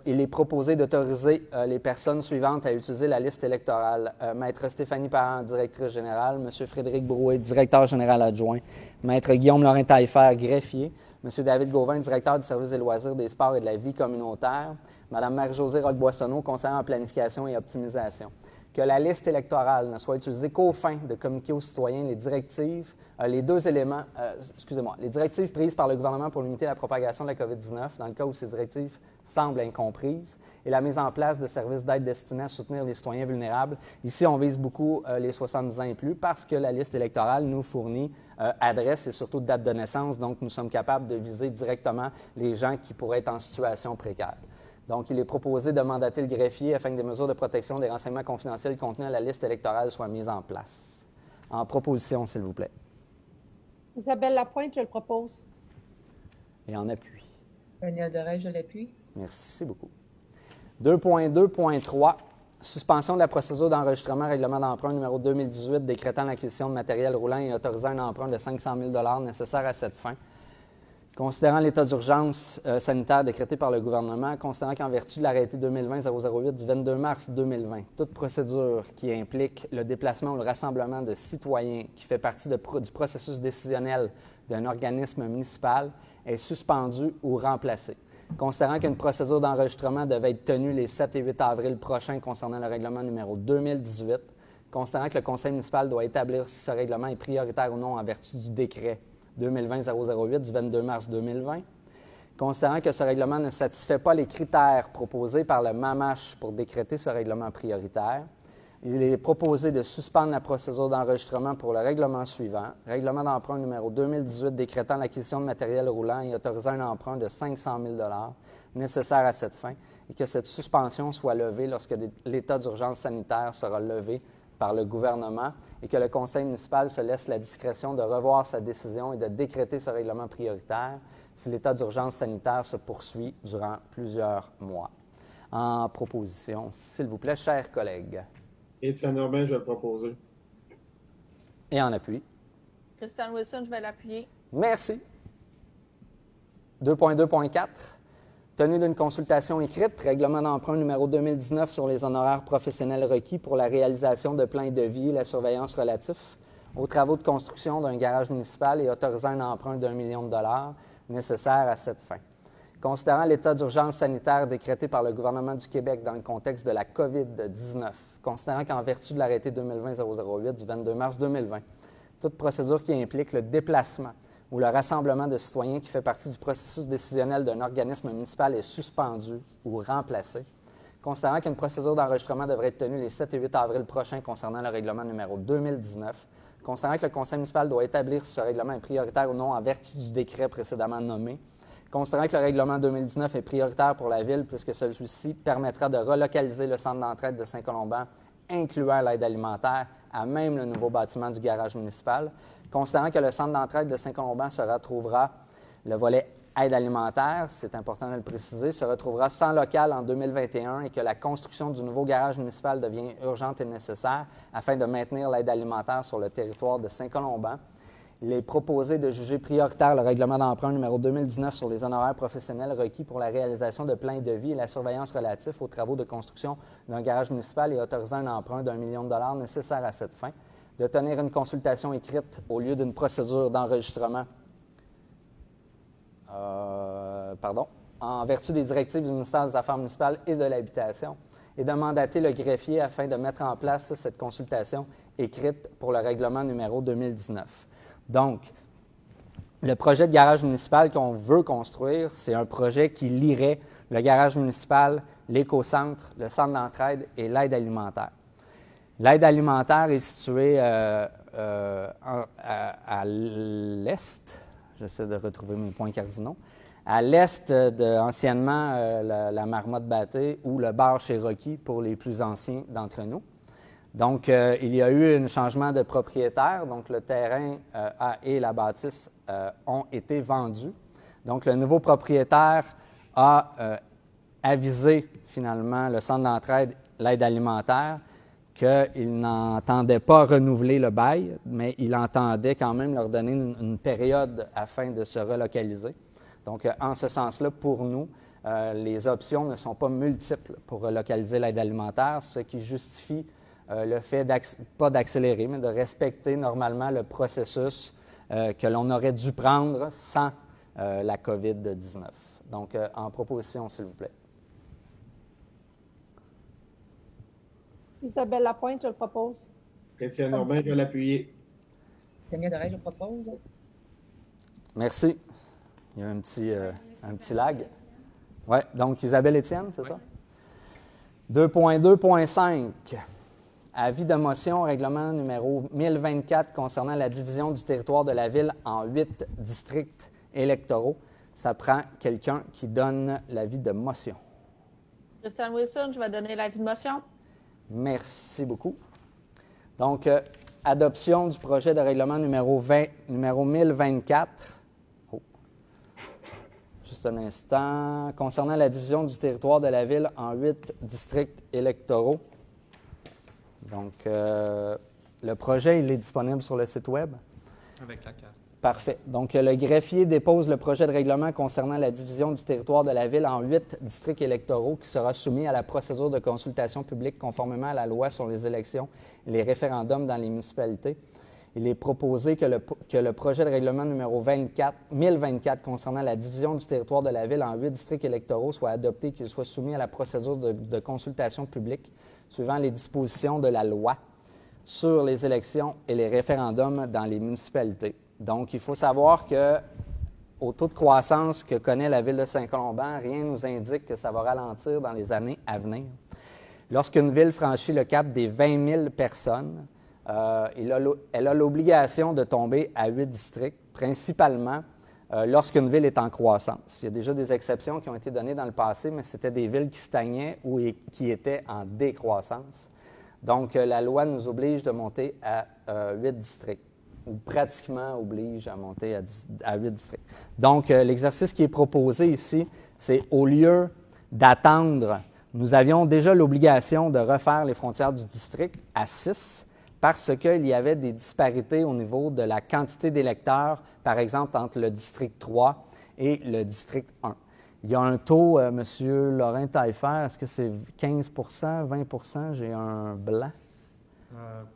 Il est proposé d'autoriser les personnes suivantes à utiliser la liste électorale. Maître Stéphanie Parent, directrice générale. M. Frédéric Brouet, directeur général adjoint. Maître Guillaume Laurent Taillefer, greffier. M. David Gauvin, directeur du service des loisirs, des sports et de la vie communautaire. Mme Marie-Josée Roque-Boissonneau, conseillère en planification et optimisation. Que la liste électorale ne soit utilisée qu'aux fins de communiquer aux citoyens les directives, les directives prises par le gouvernement pour limiter la propagation de la COVID-19, dans le cas où ces directives semblent incomprises, et la mise en place de services d'aide destinés à soutenir les citoyens vulnérables. Ici, on vise beaucoup les 70 ans et plus parce que la liste électorale nous fournit adresse et surtout date de naissance, donc nous sommes capables de viser directement les gens qui pourraient être en situation précaire. Donc, il est proposé de mandater le greffier afin que des mesures de protection des renseignements confidentiels contenus à la liste électorale soient mises en place. En proposition, s'il vous plaît. Isabelle Lapointe, je le propose. Et en appui. Daniel Doré, je l'appuie. Merci beaucoup. 2.2.3. Suspension de la procédure d'enregistrement règlement d'emprunt numéro 2018 décrétant l'acquisition de matériel roulant et autorisant un emprunt de 500 000 nécessaire à cette fin. Considérant l'état d'urgence sanitaire décrété par le gouvernement, considérant qu'en vertu de l'arrêté 2020-008 du 22 mars 2020, toute procédure qui implique le déplacement ou le rassemblement de citoyens qui fait partie du processus décisionnel d'un organisme municipal est suspendue ou remplacée. Considérant qu'une procédure d'enregistrement devait être tenue les 7 et 8 avril prochains concernant le règlement numéro 2018, considérant que le conseil municipal doit établir si ce règlement est prioritaire ou non en vertu du décret 2020-008 du 22 mars 2020. Considérant que ce règlement ne satisfait pas les critères proposés par le MAMACH pour décréter ce règlement prioritaire, il est proposé de suspendre la procédure d'enregistrement pour le règlement suivant, règlement d'emprunt numéro 2018 décrétant l'acquisition de matériel roulant et autorisant un emprunt de 500 000 nécessaire à cette fin, et que cette suspension soit levée lorsque l'état d'urgence sanitaire sera levé par le gouvernement et que le conseil municipal se laisse la discrétion de revoir sa décision et de décréter ce règlement prioritaire si l'état d'urgence sanitaire se poursuit durant plusieurs mois. En proposition, s'il vous plaît, chers collègues. Étienne Urbain, je vais le proposer. Et en appui. Christian Wilson, je vais l'appuyer. Merci. 2.2.4. Tenue d'une consultation écrite, règlement d'emprunt numéro 2019 sur les honoraires professionnels requis pour la réalisation de plans et devis et la surveillance relatifs aux travaux de construction d'un garage municipal et autorisant un emprunt d'1 million de dollars nécessaire à cette fin. Considérant l'état d'urgence sanitaire décrété par le gouvernement du Québec dans le contexte de la COVID-19, considérant qu'en vertu de l'arrêté 2020-008 du 22 mars 2020, toute procédure qui implique le déplacement ou le rassemblement de citoyens qui fait partie du processus décisionnel d'un organisme municipal est suspendu ou remplacé. Considérant qu'une procédure d'enregistrement devrait être tenue les 7 et 8 avril prochains concernant le règlement numéro 2019, considérant que le conseil municipal doit établir si ce règlement est prioritaire ou non en vertu du décret précédemment nommé, considérant que le règlement 2019 est prioritaire pour la Ville puisque celui-ci permettra de relocaliser le centre d'entraide de Saint-Colomban, incluant l'aide alimentaire, à même le nouveau bâtiment du garage municipal. Considérant que le centre d'entraide de Saint-Colomban se retrouvera, le volet aide alimentaire, c'est important de le préciser, se retrouvera sans local en 2021 et que la construction du nouveau garage municipal devient urgente et nécessaire afin de maintenir l'aide alimentaire sur le territoire de Saint-Colomban. Il est proposé de juger prioritaire le règlement d'emprunt numéro 2019 sur les honoraires professionnels requis pour la réalisation de plans et devis et la surveillance relatifs aux travaux de construction d'un garage municipal et autoriser un emprunt d'1 million de dollars nécessaire à cette fin, de tenir une consultation écrite au lieu d'une procédure d'enregistrement en vertu des directives du ministère des Affaires municipales et de l'Habitation, et de mandater le greffier afin de mettre en place cette consultation écrite pour le règlement numéro 2019. Donc, le projet de garage municipal qu'on veut construire, c'est un projet qui lierait le garage municipal, l'éco-centre, le centre d'entraide et l'aide alimentaire. L'aide alimentaire est située à l'est, j'essaie de retrouver mes points cardinaux, à l'est de anciennement la Marmotte Bâtée ou le bar Cherokee pour les plus anciens d'entre nous. Donc, il y a eu un changement de propriétaire, donc le terrain et la bâtisse ont été vendus. Donc, le nouveau propriétaire a avisé finalement le centre d'entraide, l'aide alimentaire, qu'il n'entendait pas renouveler le bail, mais il entendait quand même leur donner une période afin de se relocaliser. Donc, en ce sens-là, pour nous, les options ne sont pas multiples pour relocaliser l'aide alimentaire, ce qui justifie le fait, pas d'accélérer, mais de respecter normalement le processus que l'on aurait dû prendre sans la COVID-19. Donc, en proposition, s'il vous plaît. Isabelle Lapointe, je le propose. Étienne Normand, je vais l'appuyer. Daniel Derey, je propose. Merci. Il y a un petit lag. Oui, donc Isabelle Étienne, c'est ça? 2.2.5. Avis de motion, règlement numéro 1024 concernant la division du territoire de la ville en 8 districts électoraux. Ça prend quelqu'un qui donne l'avis de motion. Christian Wilson, je vais donner l'avis de motion. Merci beaucoup. Donc, adoption du projet de règlement numéro 1024. Juste un instant. Concernant la division du territoire de la ville en 8 districts électoraux. Donc, le projet, il est disponible sur le site Web. Avec la carte. Parfait. Donc, le greffier dépose le projet de règlement concernant la division du territoire de la ville en 8 districts électoraux qui sera soumis à la procédure de consultation publique conformément à la loi sur les élections et les référendums dans les municipalités. Il est proposé que le projet de règlement numéro 1024 concernant la division du territoire de la ville en 8 districts électoraux soit adopté et qu'il soit soumis à la procédure de consultation publique suivant les dispositions de la loi sur les élections et les référendums dans les municipalités. Donc, il faut savoir qu'au taux de croissance que connaît la ville de Saint-Colomban, rien ne nous indique que ça va ralentir dans les années à venir. Lorsqu'une ville franchit le cap des 20 000 personnes, elle a l'obligation de tomber à 8 districts, principalement lorsqu'une ville est en croissance. Il y a déjà des exceptions qui ont été données dans le passé, mais c'était des villes qui stagnaient ou qui étaient en décroissance. Donc, la loi nous oblige de monter à 8 districts, ou pratiquement oblige à monter à 8 districts. Donc, l'exercice qui est proposé ici, c'est au lieu d'attendre, nous avions déjà l'obligation de refaire les frontières du district à 6 parce qu'il y avait des disparités au niveau de la quantité d'électeurs, par exemple, entre le district 3 et le district 1. Il y a un taux, M. Laurent Taillefer, est-ce que c'est 15 20 j'ai un blanc?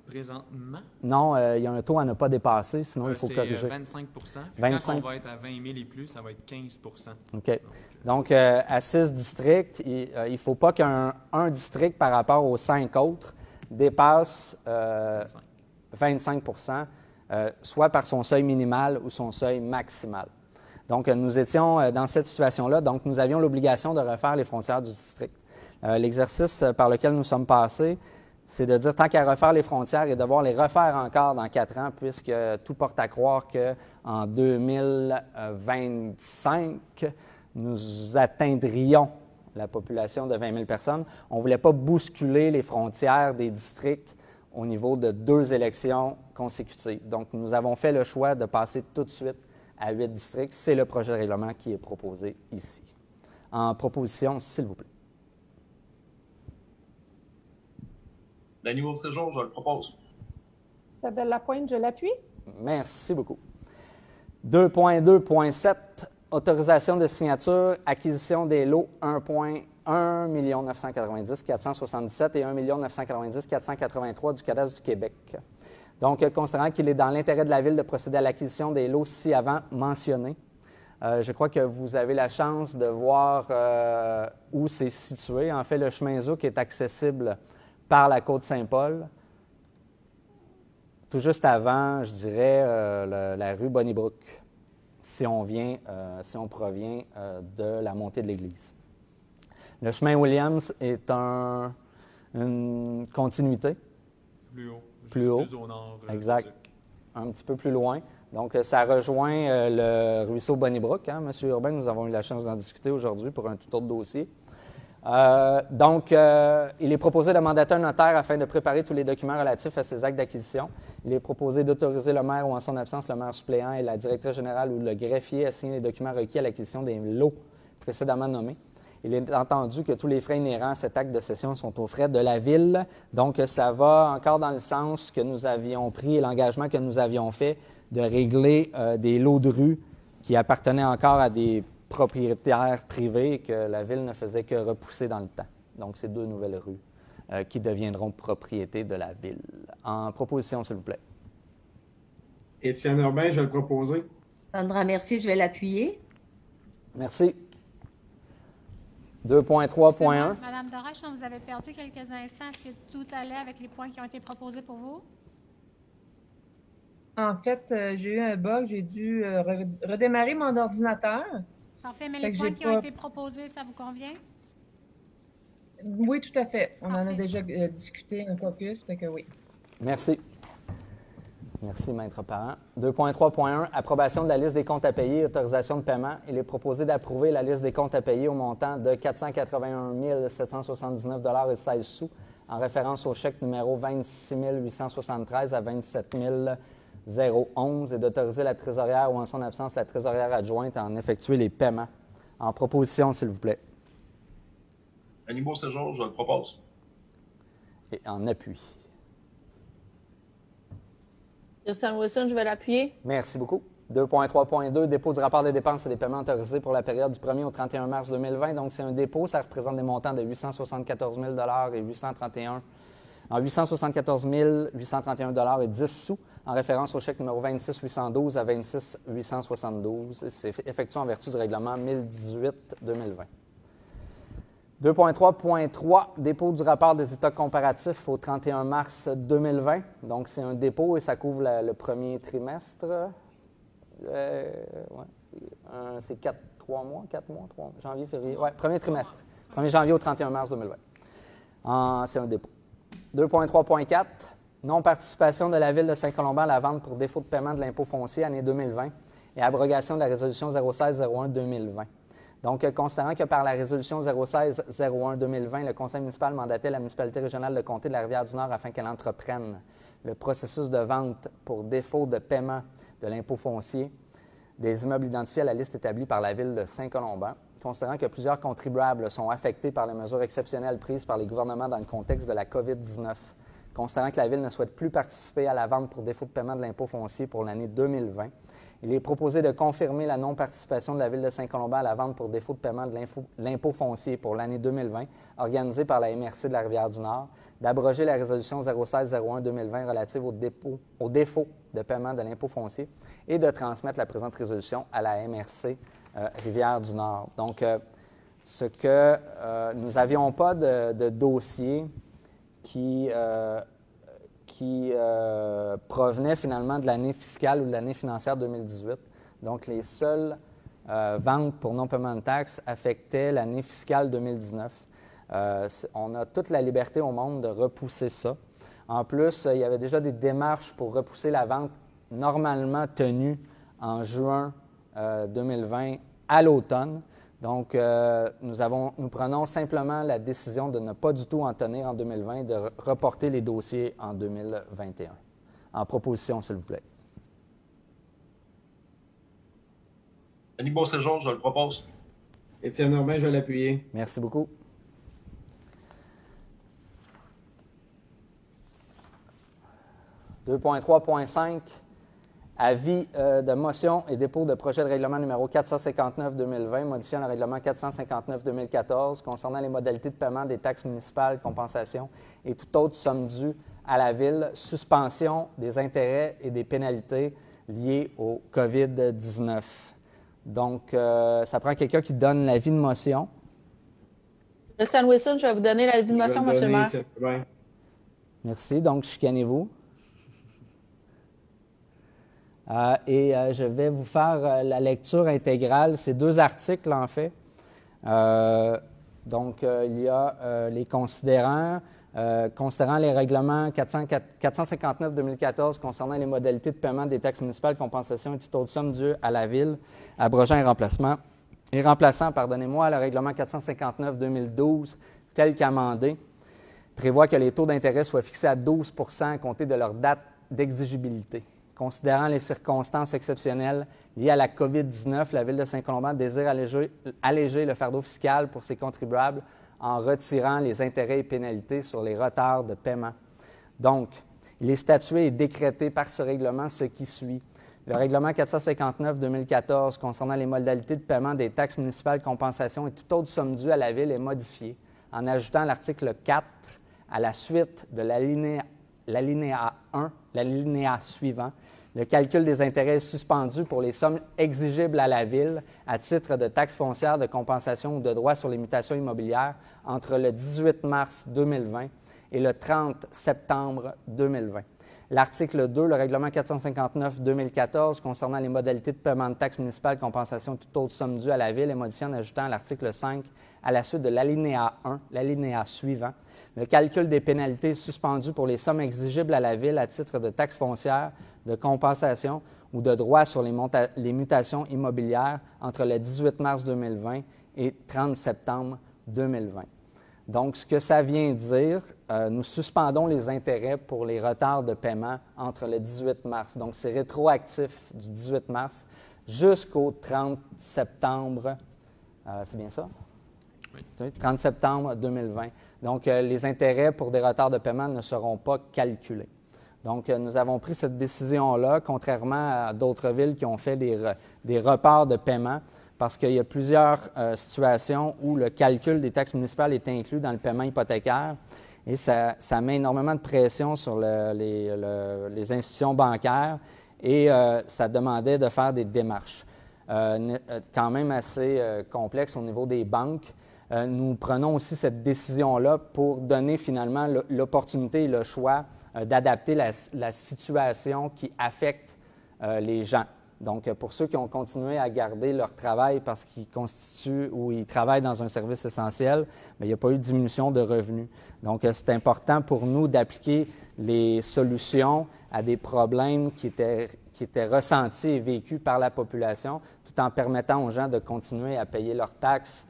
Présentement? Non, il y a un taux à ne pas dépasser, sinon il faut corriger. C'est 25 25. Quand on va être à 20 000 et plus, ça va être 15 OK. Donc, à 6 districts, il ne faut pas qu'un district par rapport aux 5 autres dépasse 25 soit par son seuil minimal ou son seuil maximal. Donc, nous étions dans cette situation-là. Donc, nous avions l'obligation de refaire les frontières du district. L'exercice par lequel nous sommes passés, c'est de dire, tant qu'à refaire les frontières et devoir les refaire encore dans 4 ans, puisque tout porte à croire qu'en 2025, nous atteindrions la population de 20 000 personnes. On ne voulait pas bousculer les frontières des districts au niveau de 2 élections consécutives. Donc, nous avons fait le choix de passer tout de suite à 8 districts. C'est le projet de règlement qui est proposé ici. En proposition, s'il vous plaît. Denis Beauséjour, je le propose. Isabelle Lapointe, je l'appuie. Merci beaucoup. 2.2.7, autorisation de signature, acquisition des lots 1 990 477 et 1 990 483 du cadastre du Québec. Donc, considérant qu'il est dans l'intérêt de la Ville de procéder à l'acquisition des lots ci-avant mentionnés, je crois que vous avez la chance de voir où c'est situé. En fait, le chemin Zouk est accessible par la côte Saint-Paul, tout juste avant, je dirais, la rue Bonnybrook, si on provient de la montée de l'église. Le chemin Williams est une continuité. Plus haut. Plus au nord. Exact. Un petit peu plus loin. Donc, ça rejoint le ruisseau Bonnybrook. Hein, M. Urbain, nous avons eu la chance d'en discuter aujourd'hui pour un tout autre dossier. Donc, il est proposé de mandater un notaire afin de préparer tous les documents relatifs à ces actes d'acquisition. Il est proposé d'autoriser le maire ou, en son absence, le maire suppléant et la directrice générale ou le greffier à signer les documents requis à l'acquisition des lots précédemment nommés. Il est entendu que tous les frais inhérents à cet acte de cession sont aux frais de la Ville. Donc, ça va encore dans le sens que nous avions pris et l'engagement que nous avions fait de régler des lots de rue qui appartenaient encore à des propriétaires privés et que la Ville ne faisait que repousser dans le temps. Donc, c'est 2 nouvelles rues qui deviendront propriété de la Ville. En proposition, s'il vous plaît. Étienne Urbain, je vais le proposer. Sandra Mercier, je vais l'appuyer. Merci. 2.3.1. Madame Dorache, on vous avait perdu quelques instants. Est-ce que tout allait avec les points qui ont été proposés pour vous? En fait, j'ai eu un bug. J'ai dû redémarrer mon ordinateur. Parfait, mais Fait les que points j'ai qui ont pas- été proposés, ça vous convient? Oui, tout à fait. On en a Parfait. déjà discuté un caucus, fait que oui. Merci. Merci, maître parent. 2.3.1, approbation de la liste des comptes à payer et autorisation de paiement. Il est proposé d'approuver la liste des comptes à payer au montant de 481 779,16 $ en référence au chèque numéro 26 873 à 27 011 et d'autoriser la trésorière ou, en son absence, la trésorière adjointe à en effectuer les paiements. En proposition, s'il vous plaît. Denis Beauséjour, je le propose. Et en appui. Christiane Wilson, je vais l'appuyer. Merci beaucoup. 2.3.2, dépôt du rapport des dépenses et des paiements autorisés pour la période du 1er au 31 mars 2020. Donc, c'est un dépôt. Ça représente des montants de 874 000 et 874 831 et 10 sous en référence au chèque numéro 26 812 à 26 872. C'est effectué en vertu du règlement 1018-2020. 2.3.3, dépôt du rapport des états comparatifs au 31 mars 2020. Donc, c'est un dépôt et ça couvre le premier trimestre. C'est 3 mois, janvier, février. Oui, premier trimestre. 1er janvier au 31 mars 2020. C'est un dépôt. 2.3.4, non-participation de la Ville de Saint-Colomban à la vente pour défaut de paiement de l'impôt foncier année 2020 et abrogation de la résolution 016-01-2020. Donc, considérant que par la résolution 016-01-2020, le Conseil municipal mandatait la municipalité régionale de Comté de la Rivière-du-Nord afin qu'elle entreprenne le processus de vente pour défaut de paiement de l'impôt foncier des immeubles identifiés à la liste établie par la Ville de Saint-Colomban, considérant que plusieurs contribuables sont affectés par les mesures exceptionnelles prises par les gouvernements dans le contexte de la COVID-19, considérant que la Ville ne souhaite plus participer à la vente pour défaut de paiement de l'impôt foncier pour l'année 2020, il est proposé de confirmer la non-participation de la Ville de Saint-Colomban à la vente pour défaut de paiement de l'impôt foncier pour l'année 2020, organisée par la MRC de la Rivière-du-Nord, d'abroger la résolution 016-01-2020 relative au défaut de paiement de l'impôt foncier et de transmettre la présente résolution à la MRC Rivière-du-Nord. Donc, nous n'avions pas de dossier qui provenait finalement de l'année fiscale ou de l'année financière 2018. Donc, les seules ventes pour non-paiement de taxes affectaient l'année fiscale 2019. On a toute la liberté au monde de repousser ça. En plus, il y avait déjà des démarches pour repousser la vente normalement tenue en juin 2020 à l'automne. Donc, nous prenons simplement la décision de ne pas du tout en tenir en 2020 et de reporter les dossiers en 2021. En proposition, s'il vous plaît. Denis Beauséjour, je le propose. Étienne Urbain, je vais l'appuyer. Merci beaucoup. « 2.3.5 Avis de motion et dépôt de projet de règlement numéro 459-2020, modifiant le règlement 459-2014 concernant les modalités de paiement des taxes municipales, compensations et toute autre somme due à la Ville, suspension des intérêts et des pénalités liées au COVID-19. » Donc, ça prend quelqu'un qui donne l'avis de motion. Christiane Wilson, je vais vous donner l'avis de motion, M. le maire. Ouais. Merci. Donc, chicanez-vous. Je vais vous faire la lecture intégrale. C'est 2 articles, en fait. Il y a les considérants. Considérant les règlements 459-2014 concernant les modalités de paiement des taxes municipales, compensations et toute autre somme due à la Ville, abrogeant et remplaçant, le règlement 459-2012 tel qu'amendé, prévoit que les taux d'intérêt soient fixés à 12 % à compter de leur date d'exigibilité. Considérant les circonstances exceptionnelles liées à la COVID-19, la Ville de Saint-Colomban désire alléger le fardeau fiscal pour ses contribuables en retirant les intérêts et pénalités sur les retards de paiement. Donc, il est statué et décrété par ce règlement ce qui suit. Le règlement 459-2014 concernant les modalités de paiement des taxes municipales, compensations et toute autre somme due à la Ville est modifié en ajoutant l'article 4 à la suite de l'alinéa 1, l'alinéa suivant. Le calcul des intérêts est suspendu pour les sommes exigibles à la Ville à titre de taxes foncières, de compensation ou de droits sur les mutations immobilières entre le 18 mars 2020 et le 30 septembre 2020. L'article 2, le règlement 459-2014 concernant les modalités de paiement de taxes municipales, compensation et toute autre somme due à la Ville est modifié en ajoutant l'article 5 à la suite de l'alinéa 1, l'alinéa suivant. Le calcul des pénalités est suspendu pour les sommes exigibles à la Ville à titre de taxes foncières, de compensation ou de droits sur les mutations immobilières entre le 18 mars 2020 et 30 septembre 2020. Donc, ce que ça vient dire, nous suspendons les intérêts pour les retards de paiement entre le 18 mars. Donc, c'est rétroactif du 18 mars jusqu'au 30 septembre. C'est bien ça? Oui. 30 septembre 2020. Donc, les intérêts pour des retards de paiement ne seront pas calculés. Donc, nous avons pris cette décision-là, contrairement à d'autres villes qui ont fait des reports de paiement, parce qu'il y a plusieurs situations où le calcul des taxes municipales est inclus dans le paiement hypothécaire et ça met énormément de pression sur les institutions bancaires et ça demandait de faire des démarches quand même assez complexes au niveau des banques. Nous prenons aussi cette décision-là pour donner finalement l'opportunité et le choix d'adapter la situation qui affecte les gens. Donc, pour ceux qui ont continué à garder leur travail parce qu'ils constituent ou ils travaillent dans un service essentiel, bien, il n'y a pas eu de diminution de revenus. Donc, c'est important pour nous d'appliquer les solutions à des problèmes qui étaient ressentis et vécus par la population, tout en permettant aux gens de continuer à payer leurs taxes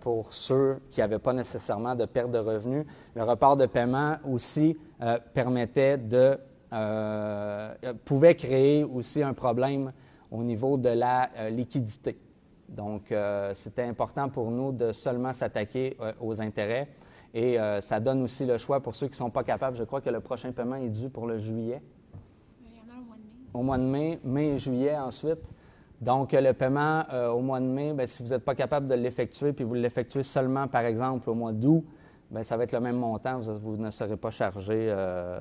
pour ceux qui n'avaient pas nécessairement de perte de revenus. Le report de paiement aussi pouvait créer aussi un problème au niveau de la liquidité. Donc, c'était important pour nous de seulement s'attaquer aux intérêts. Et ça donne aussi le choix pour ceux qui ne sont pas capables. Je crois que le prochain paiement est dû pour le juillet. Il y en a au mois de mai. Au mois de mai et juillet ensuite. Donc, le paiement au mois de mai, bien, si vous n'êtes pas capable de l'effectuer, puis vous l'effectuez seulement, par exemple, au mois d'août, bien, ça va être le même montant. Vous ne serez pas chargé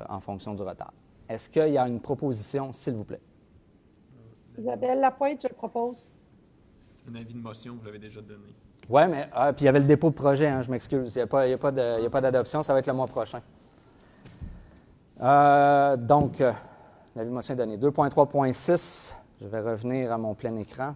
en fonction du retard. Est-ce qu'il y a une proposition, s'il vous plaît? Isabelle Lapointe, je le propose. Un avis de motion, vous l'avez déjà donné. Oui, mais puis il y avait le dépôt de projet, hein, je m'excuse. Il n'y a pas d'adoption, ça va être le mois prochain. Donc, l'avis de motion est donné. 2.3.6, je vais revenir à mon plein écran.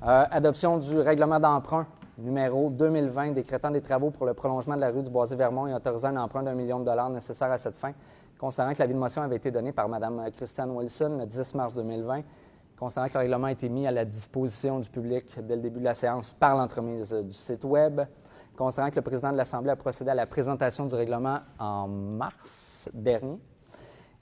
Adoption du règlement d'emprunt numéro 2020 décrétant des travaux pour le prolongement de la rue du Boisé-Vermont et autorisant un emprunt d'1 million de dollars nécessaire à cette fin. Considérant que l'avis de motion avait été donné par Mme Christiane Wilson le 10 mars 2020, Considérant que le règlement a été mis à la disposition du public dès le début de la séance par l'entremise du site Web, considérant que le président de l'Assemblée a procédé à la présentation du règlement en mars dernier,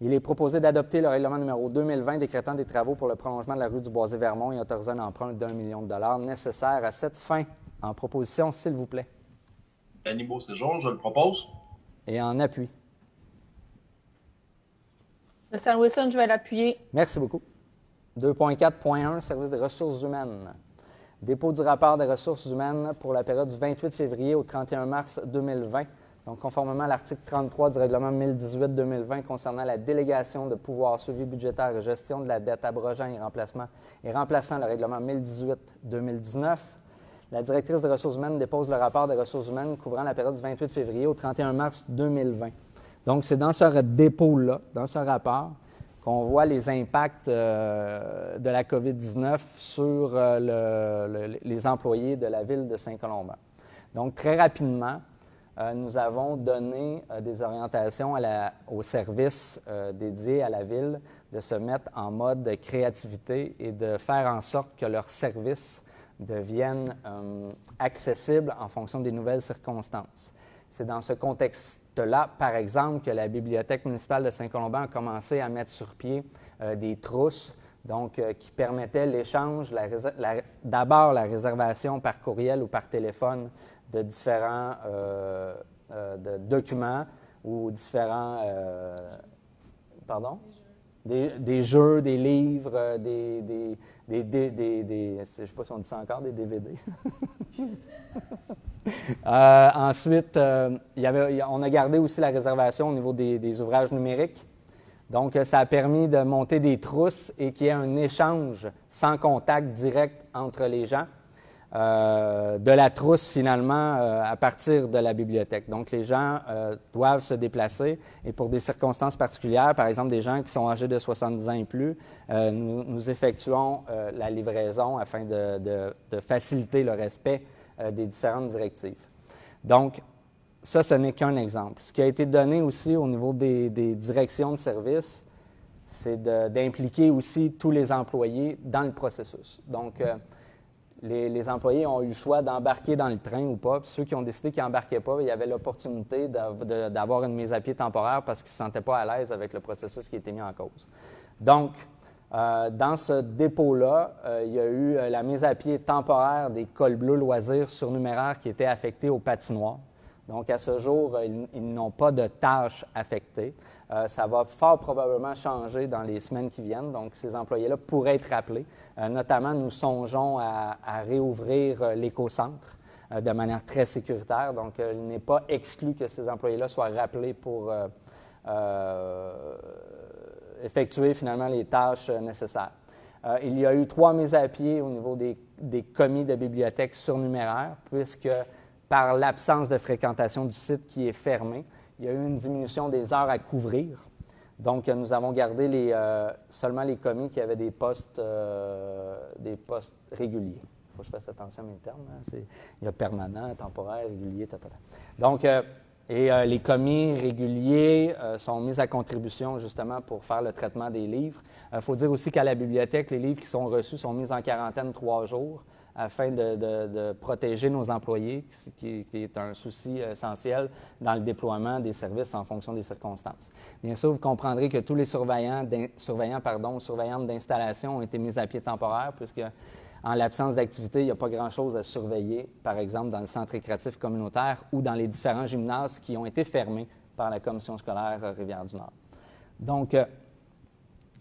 il est proposé d'adopter le règlement numéro 2020 décrétant des travaux pour le prolongement de la rue du Boisé-Vermont et autorisant un emprunt d'1 million de dollars nécessaire à cette fin. En proposition, s'il vous plaît. Denis Beauséjour, je le propose. Et en appui. Christian Wilson, je vais l'appuyer. Merci beaucoup. 2.4.1, Service des ressources humaines. Dépôt du rapport des ressources humaines pour la période du 28 février au 31 mars 2020. Donc, conformément à l'article 33 du règlement 1018-2020 concernant la délégation de pouvoir suivi budgétaire et gestion de la dette abrogeant et remplaçant le règlement 1018-2019, la directrice des ressources humaines dépose le rapport des ressources humaines couvrant la période du 28 février au 31 mars 2020. Donc, c'est dans ce dépôt-là, dans ce rapport, qu'on voit les impacts de la COVID-19 sur les employés de la ville de Saint-Colomban. Donc, très rapidement, nous avons donné des orientations aux services dédiés à la ville de se mettre en mode de créativité et de faire en sorte que leurs services deviennent accessibles en fonction des nouvelles circonstances. C'est dans ce contexte-là, par exemple, que la Bibliothèque municipale de Saint-Colomban a commencé à mettre sur pied des trousses, donc qui permettaient l'échange, d'abord la réservation par courriel ou par téléphone de différents de documents ou différents des jeux, des livres, des je ne sais pas si on dit ça encore, des DVD. Ensuite, on a gardé aussi la réservation au niveau des ouvrages numériques. Donc, ça a permis de monter des trousses et qu'il y ait un échange sans contact direct entre les gens de la trousse, finalement, à partir de la bibliothèque. Donc, les gens doivent se déplacer et pour des circonstances particulières, par exemple, des gens qui sont âgés de 70 ans et plus, nous effectuons la livraison afin de faciliter le respect des différentes directives. Donc, ça, ce n'est qu'un exemple. Ce qui a été donné aussi au niveau des directions de service, c'est d'impliquer aussi tous les employés dans le processus. Donc, les employés ont eu le choix d'embarquer dans le train ou pas. Puis ceux qui ont décidé qu'ils n'embarquaient pas, il y avait l'opportunité d'avoir une mise à pied temporaire parce qu'ils ne se sentaient pas à l'aise avec le processus qui a été mis en cause. Donc, dans ce dépôt-là, il y a eu la mise à pied temporaire des cols bleus loisirs surnuméraires qui étaient affectés aux patinoires. Donc, à ce jour, ils n'ont pas de tâches affectées. Ça va fort probablement changer dans les semaines qui viennent. Donc, ces employés-là pourraient être rappelés. Notamment, nous songeons à réouvrir l'éco-centre de manière très sécuritaire. Donc, il n'est pas exclu que ces employés-là soient rappelés pour effectuer finalement les tâches nécessaires. Il y a eu 3 mises à pied au niveau des commis de bibliothèque surnuméraires, puisque par l'absence de fréquentation du site qui est fermé, il y a eu une diminution des heures à couvrir. Donc, nous avons gardé seulement les commis qui avaient des postes réguliers. Il faut que je fasse attention à mes termes. Hein? Il y a permanent, temporaire, régulier, Donc, les commis réguliers sont mis à contribution justement pour faire le traitement des livres. Il faut dire aussi qu'à la bibliothèque, les livres qui sont reçus sont mis en quarantaine 3 jours afin de protéger nos employés, qui est un souci essentiel dans le déploiement des services en fonction des circonstances. Bien sûr, vous comprendrez que tous les surveillantes d'installation ont été mis à pied temporaire, puisque en l'absence d'activité, il n'y a pas grand-chose à surveiller, par exemple dans le centre récréatif communautaire ou dans les différents gymnases qui ont été fermés par la commission scolaire Rivière-du-Nord. Donc,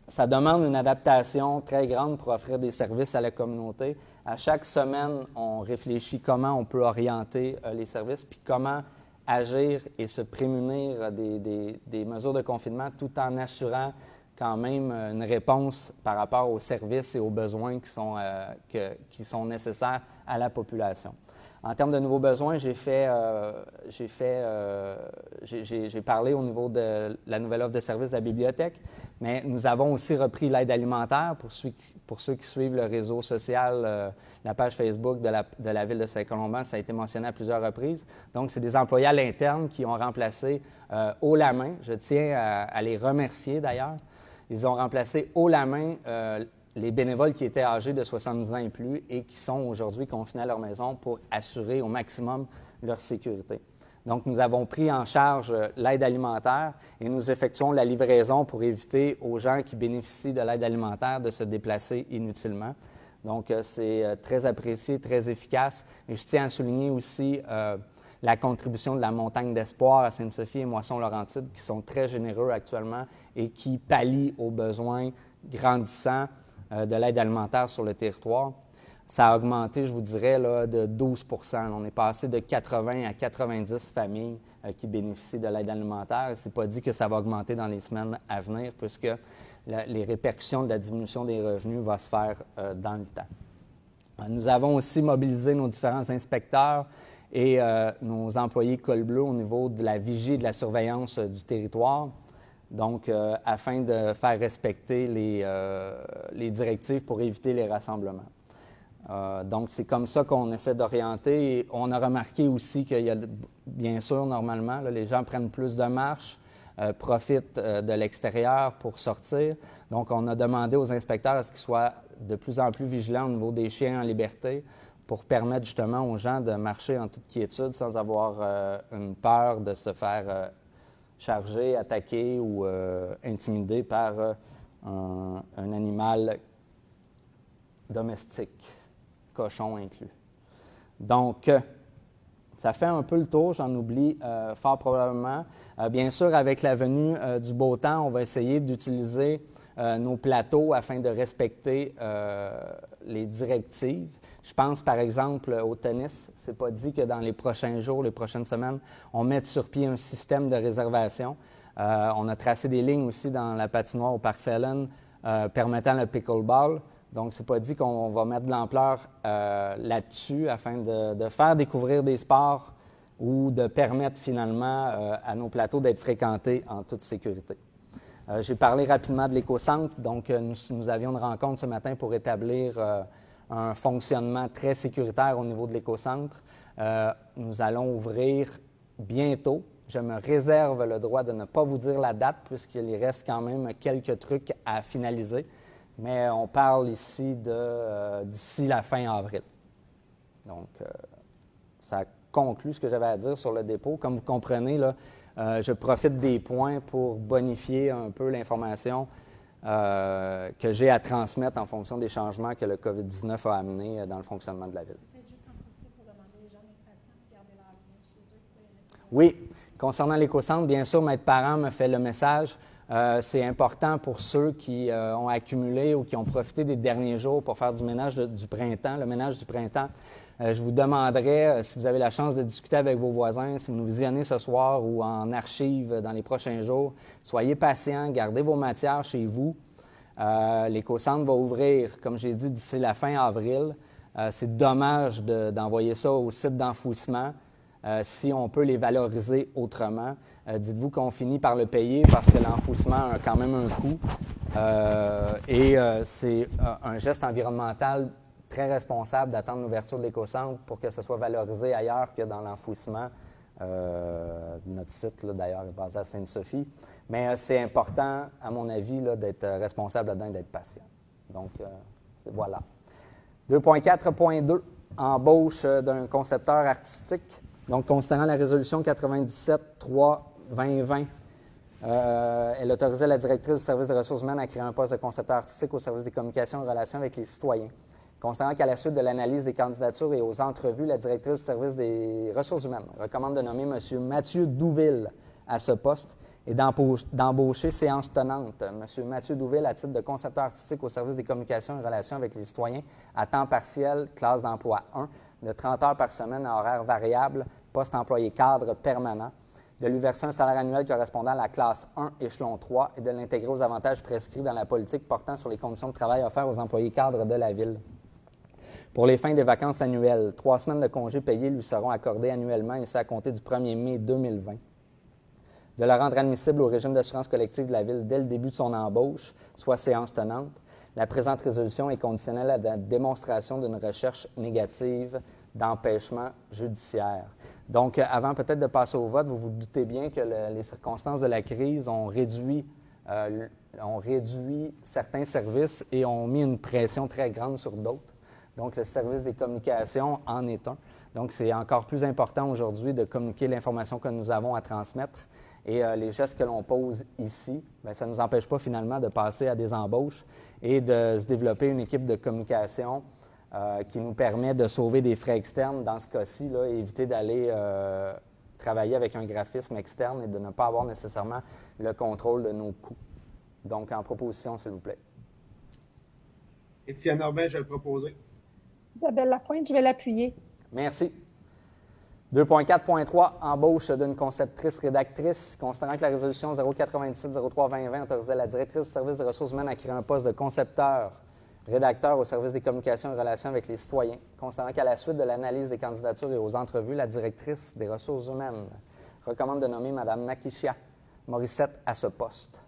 ça demande une adaptation très grande pour offrir des services à la communauté. À chaque semaine, on réfléchit comment on peut orienter les services, puis comment agir et se prémunir des mesures de confinement tout en assurant quand même une réponse par rapport aux services et aux besoins qui sont nécessaires à la population. En termes de nouveaux besoins, j'ai parlé au niveau de la nouvelle offre de service de la bibliothèque, mais nous avons aussi repris l'aide alimentaire pour ceux qui suivent le réseau social, la page Facebook de la Ville de Saint-Colomban. Ça a été mentionné à plusieurs reprises. Donc, c'est des employés à l'interne qui ont remplacé haut la main. Je tiens à les remercier d'ailleurs. Ils ont remplacé haut la main les bénévoles qui étaient âgés de 70 ans et plus et qui sont aujourd'hui confinés à leur maison pour assurer au maximum leur sécurité. Donc, nous avons pris en charge l'aide alimentaire et nous effectuons la livraison pour éviter aux gens qui bénéficient de l'aide alimentaire de se déplacer inutilement. Donc, c'est très apprécié, très efficace. Et je tiens à souligner aussi la contribution de la Montagne d'Espoir à Sainte-Sophie et Moisson-Laurentide, qui sont très généreux actuellement et qui pallient aux besoins grandissants de l'aide alimentaire sur le territoire. Ça a augmenté, je vous dirais, là, de 12 %. On est passé de 80 à 90 familles qui bénéficient de l'aide alimentaire. Ce n'est pas dit que ça va augmenter dans les semaines à venir, puisque les répercussions de la diminution des revenus vont se faire dans le temps. Nous avons aussi mobilisé nos différents inspecteurs et nos employés col bleu au niveau de la vigie et de la surveillance du territoire. Donc, afin de faire respecter les directives pour éviter les rassemblements. Donc, c'est comme ça qu'on essaie d'orienter. Et on a remarqué aussi qu'il y a, bien sûr, normalement, là, les gens prennent plus de marches, profitent de l'extérieur pour sortir. Donc, on a demandé aux inspecteurs à ce qu'ils soient de plus en plus vigilants au niveau des chiens en liberté pour permettre justement aux gens de marcher en toute quiétude sans avoir une peur de se faire charger, attaquer ou intimider par un animal domestique, cochon inclus. Donc, ça fait un peu le tour, j'en oublie fort probablement. Bien sûr, avec la venue du beau temps, on va essayer d'utiliser nos plateaux afin de respecter les directives. Je pense, par exemple, au tennis. Ce n'est pas dit que dans les prochains jours, les prochaines semaines, on mette sur pied un système de réservation. On a tracé des lignes aussi dans la patinoire au Parc Fallon permettant le pickleball. Donc, ce n'est pas dit qu'on va mettre de l'ampleur là-dessus afin de faire découvrir des sports ou de permettre finalement à nos plateaux d'être fréquentés en toute sécurité. J'ai parlé rapidement de l'éco-centre. Donc, nous avions une rencontre ce matin pour établir un fonctionnement très sécuritaire au niveau de l'éco-centre. Nous allons ouvrir bientôt. Je me réserve le droit de ne pas vous dire la date puisqu'il reste quand même quelques trucs à finaliser. Mais on parle ici d'ici la fin avril. Donc, ça conclut ce que j'avais à dire sur le dépôt. Comme vous comprenez, là, je profite des points pour bonifier un peu l'information que j'ai à transmettre en fonction des changements que le COVID-19 a amenés dans le fonctionnement de la Ville. Oui, concernant l'éco-centre, bien sûr, Maître Parent me fait le message. C'est important pour ceux qui ont accumulé ou qui ont profité des derniers jours pour faire du ménage du printemps, le ménage du printemps. Je vous demanderais, si vous avez la chance de discuter avec vos voisins, si vous nous visionnez ce soir ou en archive dans les prochains jours, soyez patients, gardez vos matières chez vous. L'éco-centre va ouvrir, comme j'ai dit, d'ici la fin avril. C'est dommage d'envoyer ça au site d'enfouissement si on peut les valoriser autrement. Dites-vous qu'on finit par le payer parce que l'enfouissement a quand même un coût. C'est un geste environnemental très responsable d'attendre l'ouverture de l'éco-centre pour que ce soit valorisé ailleurs que dans l'enfouissement. Notre site, d'ailleurs, est basé à Sainte-Sophie. Mais c'est important, à mon avis, là, d'être responsable là-dedans et d'être patient. Donc, voilà. 2.4.2, embauche d'un concepteur artistique. Donc, considérant la résolution 97-3-2020, elle autorisait la directrice du service des ressources humaines à créer un poste de concepteur artistique au service des communications et relations avec les citoyens. Considérant qu'à la suite de l'analyse des candidatures et aux entrevues, la directrice du service des ressources humaines recommande de nommer M. Mathieu Douville à ce poste et d'embaucher séance tenante M. Mathieu Douville à titre de concepteur artistique au service des communications et relations avec les citoyens à temps partiel, classe d'emploi 1, de 30 heures par semaine à horaire variable, poste employé cadre permanent, de lui verser un salaire annuel correspondant à la classe 1, échelon 3 et de l'intégrer aux avantages prescrits dans la politique portant sur les conditions de travail offertes aux employés cadres de la Ville. Pour les fins des vacances annuelles, 3 semaines de congés payés lui seront accordées annuellement et ce à compter du 1er mai 2020. De le rendre admissible au régime d'assurance collective de la Ville dès le début de son embauche, soit séance tenante. La présente résolution est conditionnelle à la démonstration d'une recherche négative d'empêchement judiciaire. Donc, avant peut-être de passer au vote, vous vous doutez bien que les circonstances de la crise ont réduit ont réduit certains services et ont mis une pression très grande sur d'autres. Donc, le service des communications en est un. Donc, c'est encore plus important aujourd'hui de communiquer l'information que nous avons à transmettre. Et les gestes que l'on pose ici, bien, ça ne nous empêche pas finalement de passer à des embauches et de se développer une équipe de communication qui nous permet de sauver des frais externes dans ce cas-ci, là, et éviter d'aller travailler avec un graphisme externe et de ne pas avoir nécessairement le contrôle de nos coûts. Donc, en proposition, s'il vous plaît. Étienne Urbain, je vais le proposer. Isabelle Lapointe, je vais l'appuyer. Merci. 2.4.3, embauche d'une conceptrice-rédactrice. Considérant que la résolution 097-03-2020 autorisait la directrice du service des ressources humaines à créer un poste de concepteur-rédacteur au service des communications et relations avec les citoyens. Considérant qu'à la suite de l'analyse des candidatures et aux entrevues, la directrice des ressources humaines recommande de nommer Mme Nakishia Morissette à ce poste.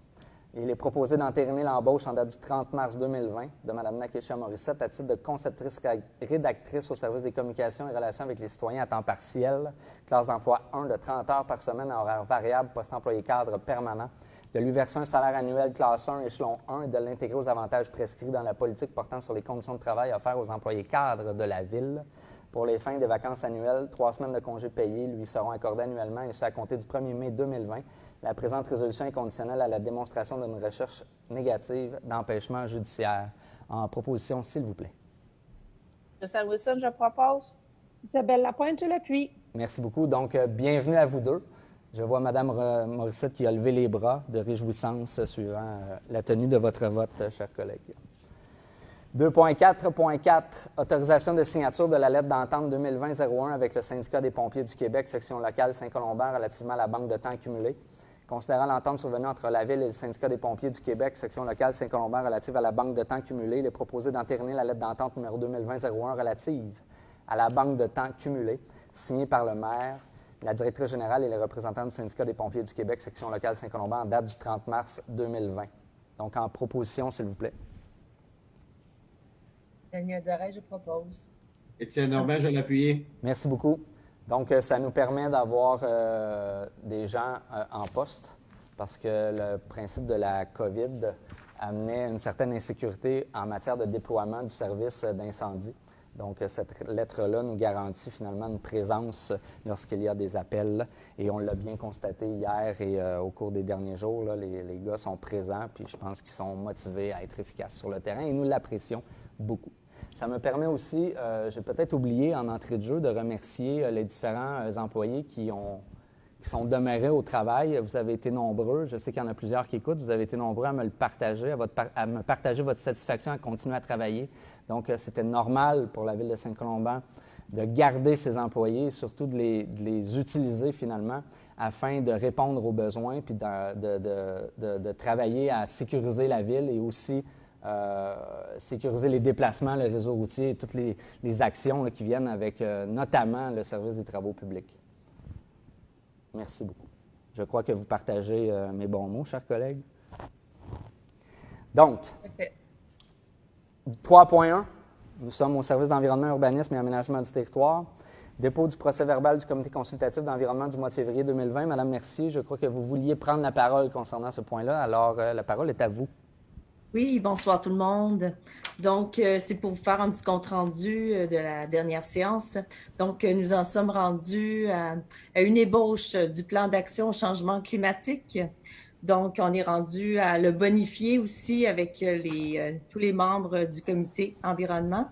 Il est proposé d'entériner l'embauche en date du 30 mars 2020 de Mme Nakishia Morissette à titre de conceptrice-rédactrice au service des communications et relations avec les citoyens à temps partiel, classe d'emploi 1 de 30 heures par semaine à horaire variable, poste employé cadre permanent, de lui verser un salaire annuel classe 1, échelon 1 et de l'intégrer aux avantages prescrits dans la politique portant sur les conditions de travail offertes aux employés cadres de la Ville. Pour les fins des vacances annuelles, 3 semaines de congés payés lui seront accordées annuellement et ce à compter du 1er mai 2020. La présente résolution est conditionnelle à la démonstration d'une recherche négative d'empêchement judiciaire. En proposition, s'il vous plaît. Christiane Wilson, je propose. Isabelle Lapointe, je l'appuie. Merci beaucoup. Donc, bienvenue à vous deux. Je vois Mme Morissette qui a levé les bras de réjouissance suivant la tenue de votre vote, chers collègues. 2.4.4, autorisation de signature de la lettre d'entente 2020-01 avec le syndicat des pompiers du Québec, section locale Saint-Colomban, relativement à la banque de temps accumulée. Considérant l'entente survenue entre la Ville et le syndicat des pompiers du Québec, section locale Saint-Colomban, relative à la banque de temps cumulée, il est proposé d'entériner la lettre d'entente numéro 2020-01 relative à la banque de temps cumulée, signée par le maire, la directrice générale et les représentants du syndicat des pompiers du Québec, section locale Saint-Colomban, en date du 30 mars 2020. Donc, en proposition, s'il vous plaît. Daniel Doré, je propose. Étienne Urbain, je vais l'appuyer. Merci beaucoup. Donc, ça nous permet d'avoir des gens en poste parce que le principe de la COVID amenait une certaine insécurité en matière de déploiement du service d'incendie. Donc, cette lettre-là nous garantit finalement une présence lorsqu'il y a des appels. Et on l'a bien constaté hier et au cours des derniers jours, là, les gars sont présents, puis je pense qu'ils sont motivés à être efficaces sur le terrain et nous l'apprécions beaucoup. Ça me permet aussi, j'ai peut-être oublié en entrée de jeu, de remercier les différents employés qui sont demeurés au travail. Vous avez été nombreux, je sais qu'il y en a plusieurs qui écoutent, vous avez été nombreux à me le partager, à me partager votre satisfaction à continuer à travailler. Donc, c'était normal pour la Ville de Saint-Colomban de garder ces employés et surtout de les utiliser finalement afin de répondre aux besoins puis de travailler à sécuriser la Ville et aussi sécuriser les déplacements, le réseau routier et toutes les actions là, qui viennent avec notamment le service des travaux publics. Merci beaucoup. Je crois que vous partagez mes bons mots, chers collègues. Donc, 3.1, nous sommes au service d'environnement, urbanisme et aménagement du territoire. Dépôt du procès-verbal du comité consultatif d'environnement du mois de février 2020. Madame Mercier, je crois que vous vouliez prendre la parole concernant ce point-là. Alors, la parole est à vous. Oui, bonsoir tout le monde. Donc, c'est pour vous faire un petit compte-rendu de la dernière séance. Donc, nous en sommes rendus à une ébauche du plan d'action au changement climatique. Donc, on est rendu à le bonifier aussi avec tous les membres du comité environnement,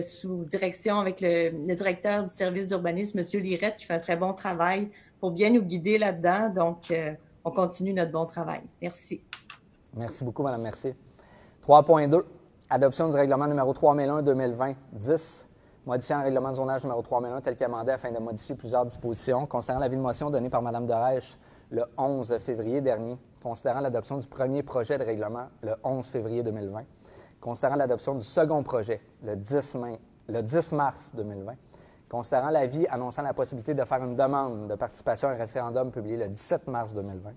sous direction avec le directeur du service d'urbanisme, M. Lirette, qui fait un très bon travail pour bien nous guider là-dedans. Donc, on continue notre bon travail. Merci. Merci beaucoup, Mme Mercier. 3.2, adoption du règlement numéro 3001-2020-10, modifiant le règlement de zonage numéro 3001 tel qu'amendé afin de modifier plusieurs dispositions. Considérant l'avis de motion donné par Mme Dorèche le 11 février dernier, considérant l'adoption du premier projet de règlement le 11 février 2020, considérant l'adoption du second projet le 10 mars 2020, considérant l'avis annonçant la possibilité de faire une demande de participation à un référendum publié le 17 mars 2020,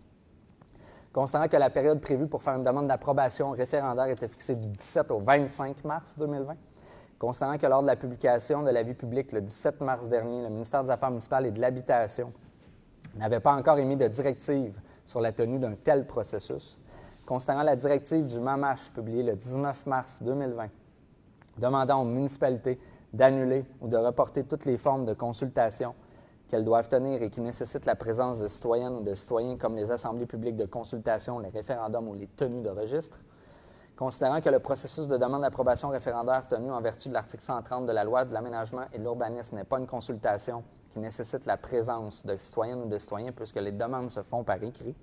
considérant que la période prévue pour faire une demande d'approbation référendaire était fixée du 17 au 25 mars 2020, considérant que lors de la publication de l'avis public le 17 mars dernier, le ministère des Affaires municipales et de l'Habitation n'avait pas encore émis de directive sur la tenue d'un tel processus. Considérant la directive du MAMACH publiée le 19 mars 2020, demandant aux municipalités d'annuler ou de reporter toutes les formes de consultation qu'elles doivent tenir et qui nécessitent la présence de citoyennes ou de citoyens comme les assemblées publiques de consultation, les référendums ou les tenues de registre. Considérant que le processus de demande d'approbation référendaire tenu en vertu de l'article 130 de la Loi de l'aménagement et de l'urbanisme n'est pas une consultation qui nécessite la présence de citoyennes ou de citoyens puisque les demandes se font par écrit.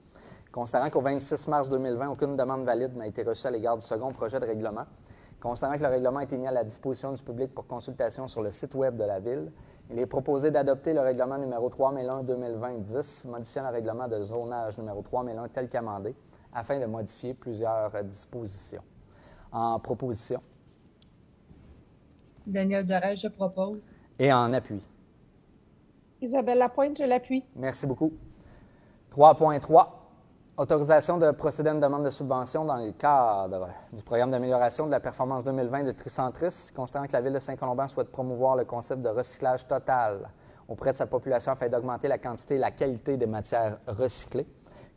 Considérant qu'au 26 mars 2020, aucune demande valide n'a été reçue à l'égard du second projet de règlement. Considérant que le règlement a été mis à la disposition du public pour consultation sur le site Web de la Ville, il est proposé d'adopter le règlement numéro 3001-2020-10, modifiant le règlement de zonage numéro 3001 tel qu'amendé, afin de modifier plusieurs dispositions. En proposition. Daniel Dorel, je propose. Et en appui. Isabelle Lapointe, je l'appuie. Merci beaucoup. 3.3. Autorisation de procéder à une demande de subvention dans le cadre du programme d'amélioration de la performance 2020 de Tricentris, considérant que la Ville de Saint-Colomban souhaite promouvoir le concept de recyclage total auprès de sa population afin d'augmenter la quantité et la qualité des matières recyclées.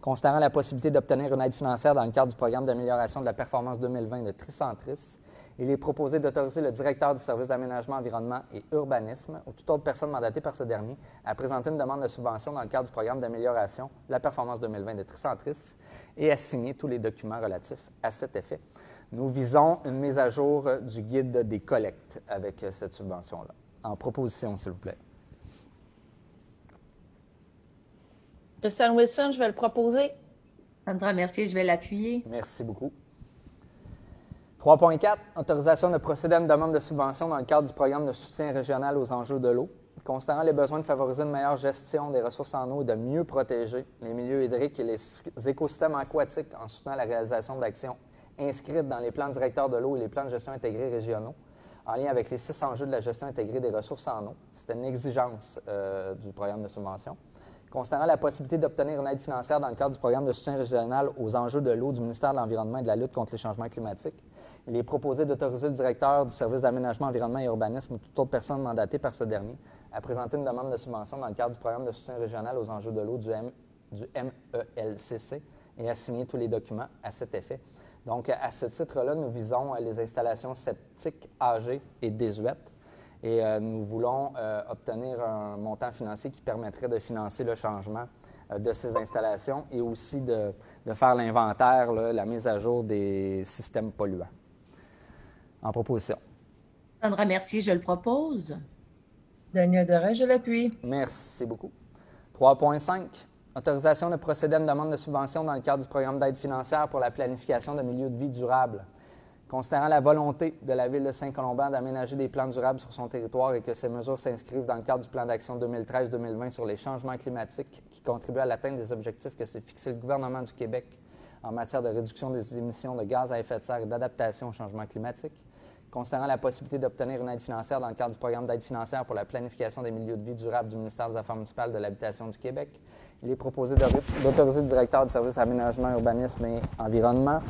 Considérant la possibilité d'obtenir une aide financière dans le cadre du programme d'amélioration de la performance 2020 de Tricentris, il est proposé d'autoriser le directeur du service d'aménagement, environnement et urbanisme ou toute autre personne mandatée par ce dernier à présenter une demande de subvention dans le cadre du programme d'amélioration de la performance 2020 de Tricentris et à signer tous les documents relatifs à cet effet. Nous visons une mise à jour du guide des collectes avec cette subvention-là. En proposition, s'il vous plaît. Christiane Wilson, je vais le proposer. Sandra Mercier, je vais l'appuyer. Merci beaucoup. 3.4. Autorisation de procéder à une demande de subvention dans le cadre du programme de soutien régional aux enjeux de l'eau. Considérant les besoins de favoriser une meilleure gestion des ressources en eau et de mieux protéger les milieux hydriques et les écosystèmes aquatiques en soutenant la réalisation d'actions inscrites dans les plans directeurs de l'eau et les plans de gestion intégrés régionaux, en lien avec les 6 enjeux de la gestion intégrée des ressources en eau. C'est une exigence du programme de subvention. Considérant la possibilité d'obtenir une aide financière dans le cadre du programme de soutien régional aux enjeux de l'eau du ministère de l'Environnement et de la lutte contre les changements climatiques, il est proposé d'autoriser le directeur du service d'aménagement, environnement et urbanisme ou toute autre personne mandatée par ce dernier à présenter une demande de subvention dans le cadre du programme de soutien régional aux enjeux de l'eau du MELCC et à signer tous les documents à cet effet. Donc, à ce titre-là, nous visons les installations septiques âgées et désuètes. Et nous voulons obtenir un montant financier qui permettrait de financer le changement de ces installations et aussi de faire l'inventaire, la mise à jour des systèmes polluants. En proposition. Sandra Mercier, je le propose. Daniel Dorel, je l'appuie. Merci beaucoup. 3.5. Autorisation de procéder à une demande de subvention dans le cadre du programme d'aide financière pour la planification de milieux de vie durables. Considérant la volonté de la Ville de Saint-Colomban d'aménager des plans durables sur son territoire et que ces mesures s'inscrivent dans le cadre du plan d'action 2013-2020 sur les changements climatiques qui contribuent à l'atteinte des objectifs que s'est fixé le gouvernement du Québec en matière de réduction des émissions de gaz à effet de serre et d'adaptation au changement climatique. Considérant la possibilité d'obtenir une aide financière dans le cadre du programme d'aide financière pour la planification des milieux de vie durables du ministère des Affaires municipales de l'Habitation du Québec, il est proposé d'autoriser le directeur du service d'aménagement, urbanisme et environnement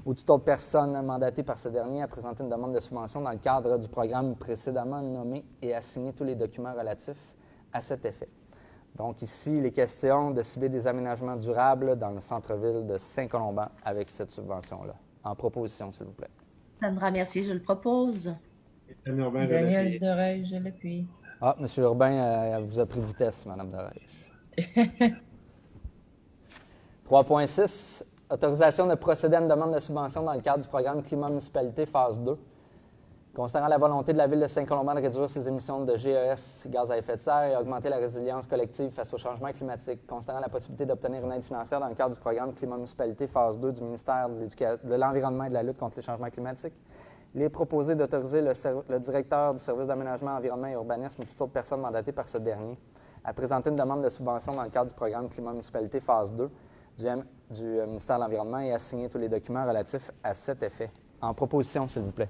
ou toute autre personne mandatée par ce dernier à présenter une demande de subvention dans le cadre du programme précédemment nommé et à signer tous les documents relatifs à cet effet. Donc ici, il est question de cibler des aménagements durables dans le centre-ville de Saint-Colomban avec cette subvention-là. En proposition, s'il vous plaît. Sandra Mercier, je le propose. Daniel Dorel, je l'appuie. Ah, M. Urbain, elle vous a pris de vitesse, Mme Dorèche. 3.6. Autorisation de procéder à une demande de subvention dans le cadre du programme Climat Municipalité phase 2. Considérant la volonté de la Ville de Saint-Colomban de réduire ses émissions de GES, gaz à effet de serre, et augmenter la résilience collective face au changement climatique, considérant la possibilité d'obtenir une aide financière dans le cadre du programme Climat Municipalité phase 2 du ministère de l'Environnement et de la lutte contre les changements climatiques, il est proposé d'autoriser le directeur du service d'aménagement, environnement et urbanisme ou toute autre personne mandatée par ce dernier à présenter une demande de subvention dans le cadre du programme Climat Municipalité phase 2 du ministère de l'Environnement et à signer tous les documents relatifs à cet effet. En proposition, s'il vous plaît.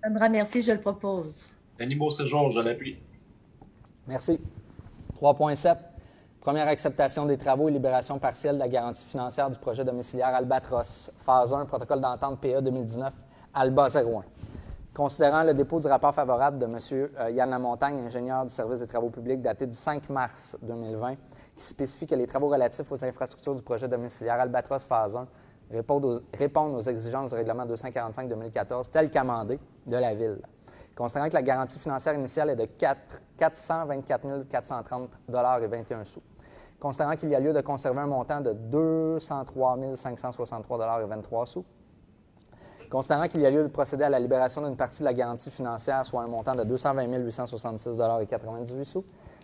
Sandra Mercier, je le propose. Denis Beauséjour, je l'appuie. Merci. 3.7. Première acceptation des travaux et libération partielle de la garantie financière du projet domiciliaire Albatros, phase 1, protocole d'entente PA 2019, ALBA 01. Considérant le dépôt du rapport favorable de M. Yann Lamontagne, ingénieur du service des travaux publics, daté du 5 mars 2020, qui spécifie que les travaux relatifs aux infrastructures du projet domiciliaire Albatros Phase 1 répondent aux exigences du règlement 245-2014 tel qu'amendé de la Ville. Considérant que la garantie financière initiale est de 424 430,21 $. Considérant qu'il y a lieu de conserver un montant de 203 563,23 $. Considérant qu'il y a lieu de procéder à la libération d'une partie de la garantie financière, soit un montant de 220 866,98 $.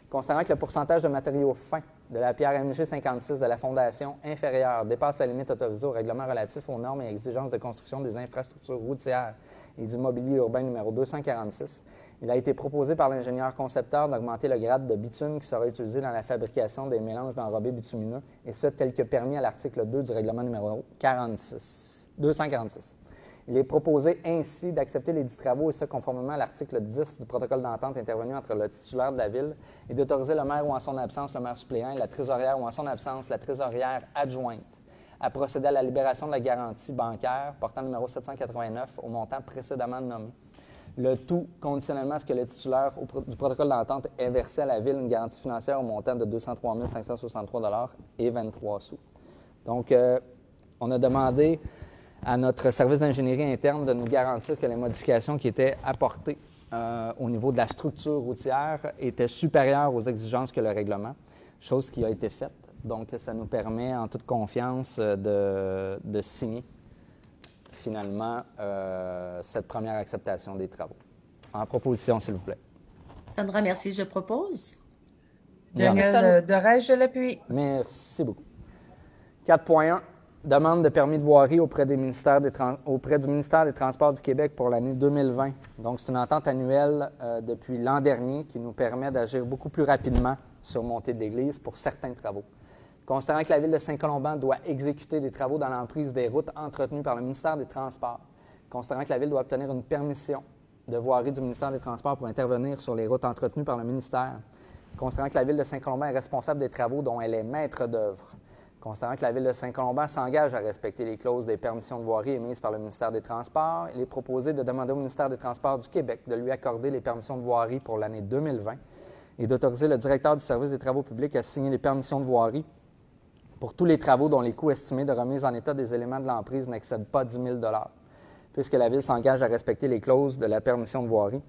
Considérant que le pourcentage de matériaux fins de la pierre MG 56 de la Fondation inférieure dépasse la limite autorisée au règlement relatif aux normes et exigences de construction des infrastructures routières et du mobilier urbain numéro 246, il a été proposé par l'ingénieur concepteur d'augmenter le grade de bitume qui sera utilisé dans la fabrication des mélanges d'enrobés bitumineux, et ce, tel que permis à l'article 2 du règlement numéro 246. Il est proposé ainsi d'accepter les 10 travaux, et ce, conformément à l'article 10 du protocole d'entente intervenu entre le titulaire de la Ville, et d'autoriser le maire ou en son absence, le maire suppléant, et la trésorière ou en son absence, la trésorière adjointe, à procéder à la libération de la garantie bancaire portant numéro 789 au montant précédemment nommé. Le tout conditionnellement à ce que le titulaire du protocole d'entente ait versé à la Ville une garantie financière au montant de 203 563,23 $. Donc, on a demandé à notre service d'ingénierie interne de nous garantir que les modifications qui étaient apportées au niveau de la structure routière étaient supérieures aux exigences que le règlement, chose qui a été faite. Donc, ça nous permet en toute confiance de signer finalement cette première acceptation des travaux. En proposition, s'il vous plaît. Sandra, merci. Je propose. Daniel Derège, je l'appuie. Merci beaucoup. 4.1. Demande de permis de voirie auprès du ministère des Transports du Québec pour l'année 2020. Donc, c'est une entente annuelle depuis l'an dernier qui nous permet d'agir beaucoup plus rapidement sur Montée de l'Église pour certains travaux. Considérant que la Ville de Saint-Colomban doit exécuter des travaux dans l'emprise des routes entretenues par le ministère des Transports, considérant que la Ville doit obtenir une permission de voirie du ministère des Transports pour intervenir sur les routes entretenues par le ministère, considérant que la Ville de Saint-Colomban est responsable des travaux dont elle est maître d'œuvre, considérant que la Ville de Saint-Colomban s'engage à respecter les clauses des permissions de voirie émises par le ministère des Transports, il est proposé de demander au ministère des Transports du Québec de lui accorder les permissions de voirie pour l'année 2020 et d'autoriser le directeur du service des travaux publics à signer les permissions de voirie pour tous les travaux dont les coûts estimés de remise en état des éléments de l'emprise n'excèdent pas 10 000 $, puisque la Ville s'engage à respecter les clauses de la permission de voirie.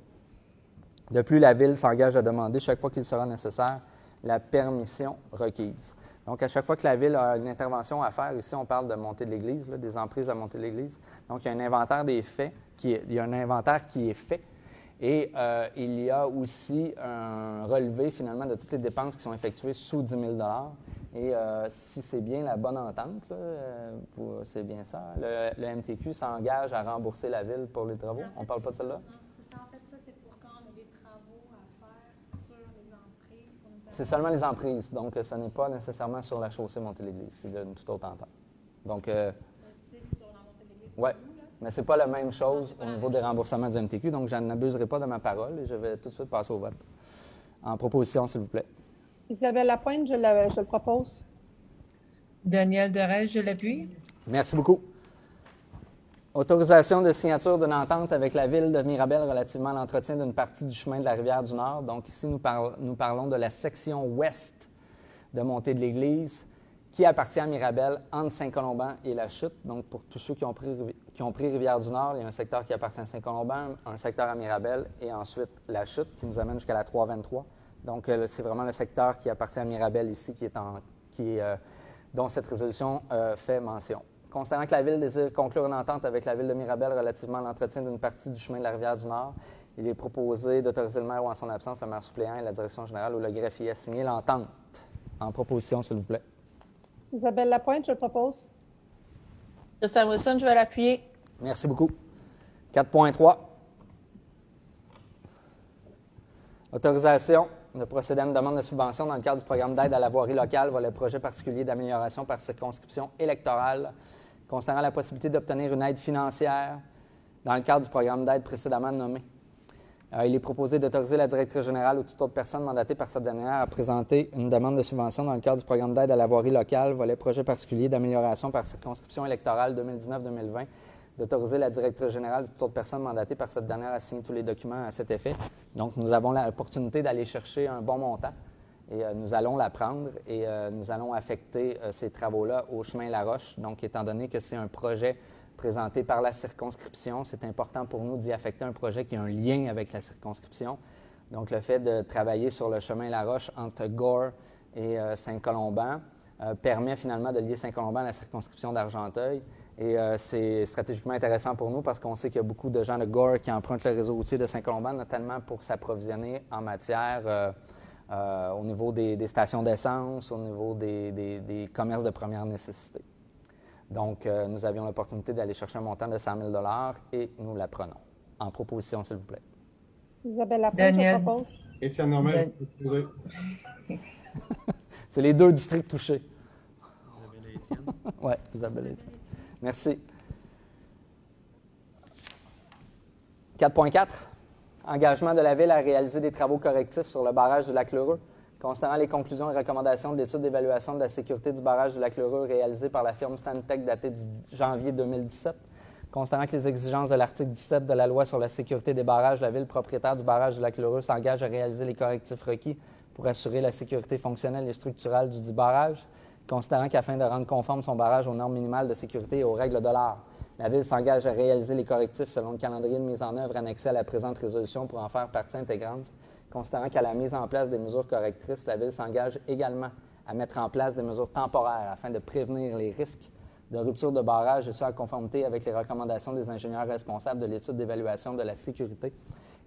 De plus, la Ville s'engage à demander, chaque fois qu'il sera nécessaire, la permission requise. Donc, à chaque fois que la Ville a une intervention à faire, ici, on parle de Montée de l'Église, là, des emprises à Montée de l'Église. Donc, il y a un inventaire des faits, il y a un inventaire qui est fait. Et il y a aussi un relevé, finalement, de toutes les dépenses qui sont effectuées sous 10 000 $. Et si c'est bien la bonne entente, c'est bien ça, le MTQ s'engage à rembourser la Ville pour les travaux. On ne parle pas de celle-là? Non, c'est ça. En fait, ça, c'est pour quand on a des travaux à faire sur les emprises. C'est seulement les emprises. Donc, ce n'est pas nécessairement sur la chaussée Montée de l'Église. C'est une toute autre entente. Donc, c'est sur la Montée de l'Église. oui. Mais ce n'est pas la même chose au niveau des remboursements du MTQ, donc je n'abuserai pas de ma parole et je vais tout de suite passer au vote. En proposition, s'il vous plaît. Isabelle Lapointe, je le propose. Daniel Derège, je l'appuie. Merci beaucoup. Autorisation de signature d'une entente avec la Ville de Mirabel relativement à l'entretien d'une partie du chemin de la rivière du Nord. Donc ici, nous parlons de la section ouest de Montée de l'Église qui appartient à Mirabel, entre Saint-Colomban et la Chute. Donc, pour tous ceux qui ont pris Rivière-du-Nord, il y a un secteur qui appartient à Saint-Colomban, un secteur à Mirabel et ensuite la Chute qui nous amène jusqu'à la 323. Donc, c'est vraiment le secteur qui appartient à Mirabel ici dont cette résolution fait mention. Considérant que la Ville désire conclure une entente avec la Ville de Mirabel relativement à l'entretien d'une partie du chemin de la Rivière-du-Nord, il est proposé d'autoriser le maire ou en son absence, le maire suppléant et la direction générale ou le greffier à signer l'entente. En proposition, s'il vous plaît. Isabelle Lapointe, je le propose. Christian Wilson, je vais l'appuyer. Merci beaucoup. 4.3. Autorisation de procéder à une demande de subvention dans le cadre du programme d'aide à la voirie locale, volet projet particulier d'amélioration par circonscription électorale, considérant la possibilité d'obtenir une aide financière dans le cadre du programme d'aide précédemment nommé. Il est proposé d'autoriser la directrice générale ou toute autre personne mandatée par cette dernière à présenter une demande de subvention dans le cadre du programme d'aide à la voirie locale, volet projet particulier d'amélioration par circonscription électorale 2019-2020, d'autoriser la directrice générale ou toute autre personne mandatée par cette dernière à signer tous les documents à cet effet. Donc, nous avons l'opportunité d'aller chercher un bon montant et nous allons la prendre et nous allons affecter ces travaux-là au chemin La Roche. Donc, étant donné que c'est un projet présenté par la circonscription, c'est important pour nous d'y affecter un projet qui a un lien avec la circonscription. Donc, le fait de travailler sur le chemin La Roche entre Gore et Saint-Colomban permet finalement de lier Saint-Colomban à la circonscription d'Argenteuil. Et c'est stratégiquement intéressant pour nous parce qu'on sait qu'il y a beaucoup de gens de Gore qui empruntent le réseau routier de Saint-Colomban, notamment pour s'approvisionner en matière au niveau des stations d'essence, au niveau des commerces de première nécessité. Donc, nous avions l'opportunité d'aller chercher un montant de 100 000 et nous la prenons. En proposition, s'il vous plaît. Isabelle Lapointe, Daniel. je propose. Étienne Normand, je peux proposer. C'est les 2 districts touchés. Isabelle et Étienne. Oui, Isabelle et Étienne. Merci. 4.4. Engagement de la Ville à réaliser des travaux correctifs sur le barrage du Lac-Lheureux. Considérant les conclusions et recommandations de l'étude d'évaluation de la sécurité du barrage du Lac-Lheureux réalisée par la firme Stantec datée du janvier 2017, considérant que les exigences de l'article 17 de la Loi sur la sécurité des barrages, la Ville propriétaire du barrage du Lac-Lheureux s'engage à réaliser les correctifs requis pour assurer la sécurité fonctionnelle et structurelle du dit barrage, considérant qu'afin de rendre conforme son barrage aux normes minimales de sécurité et aux règles de l'art, la Ville s'engage à réaliser les correctifs selon le calendrier de mise en œuvre annexé à la présente résolution pour en faire partie intégrante. Considérant qu'à la mise en place des mesures correctrices, la Ville s'engage également à mettre en place des mesures temporaires afin de prévenir les risques de rupture de barrage et ce en conformité avec les recommandations des ingénieurs responsables de l'étude d'évaluation de la sécurité.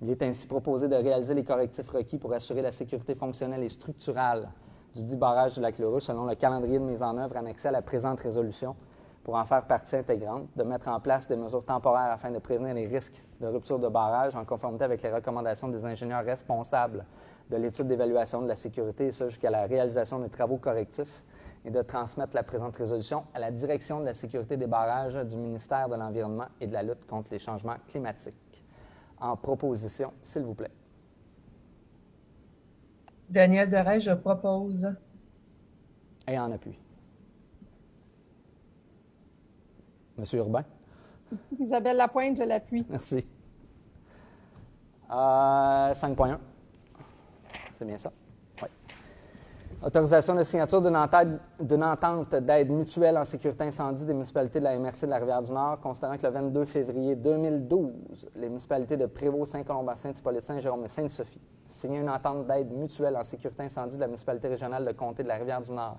Il est ainsi proposé de réaliser les correctifs requis pour assurer la sécurité fonctionnelle et structurelle du dit barrage du Lac-Lheureux selon le calendrier de mise en œuvre annexé à la présente résolution pour en faire partie intégrante, de mettre en place des mesures temporaires afin de prévenir les risques de rupture de barrage en conformité avec les recommandations des ingénieurs responsables de l'étude d'évaluation de la sécurité, et ce jusqu'à la réalisation des travaux correctifs, et de transmettre la présente résolution à la Direction de la sécurité des barrages du ministère de l'Environnement et de la lutte contre les changements climatiques. En proposition, s'il vous plaît. Daniel Deray, je propose. Et en appui. Monsieur Urbain. Isabelle Lapointe, je l'appuie. Merci. 5.1. C'est bien ça? Oui. Autorisation de signature d'une entente d'aide mutuelle en sécurité incendie des municipalités de la MRC de la Rivière-du-Nord, considérant que le 22 février 2012, les municipalités de Prévost, Saint-Colomban, Saint-Hippolyte, Saint-Jérôme et Sainte-Sophie signaient une entente d'aide mutuelle en sécurité incendie de la municipalité régionale de Comté de la Rivière-du-Nord,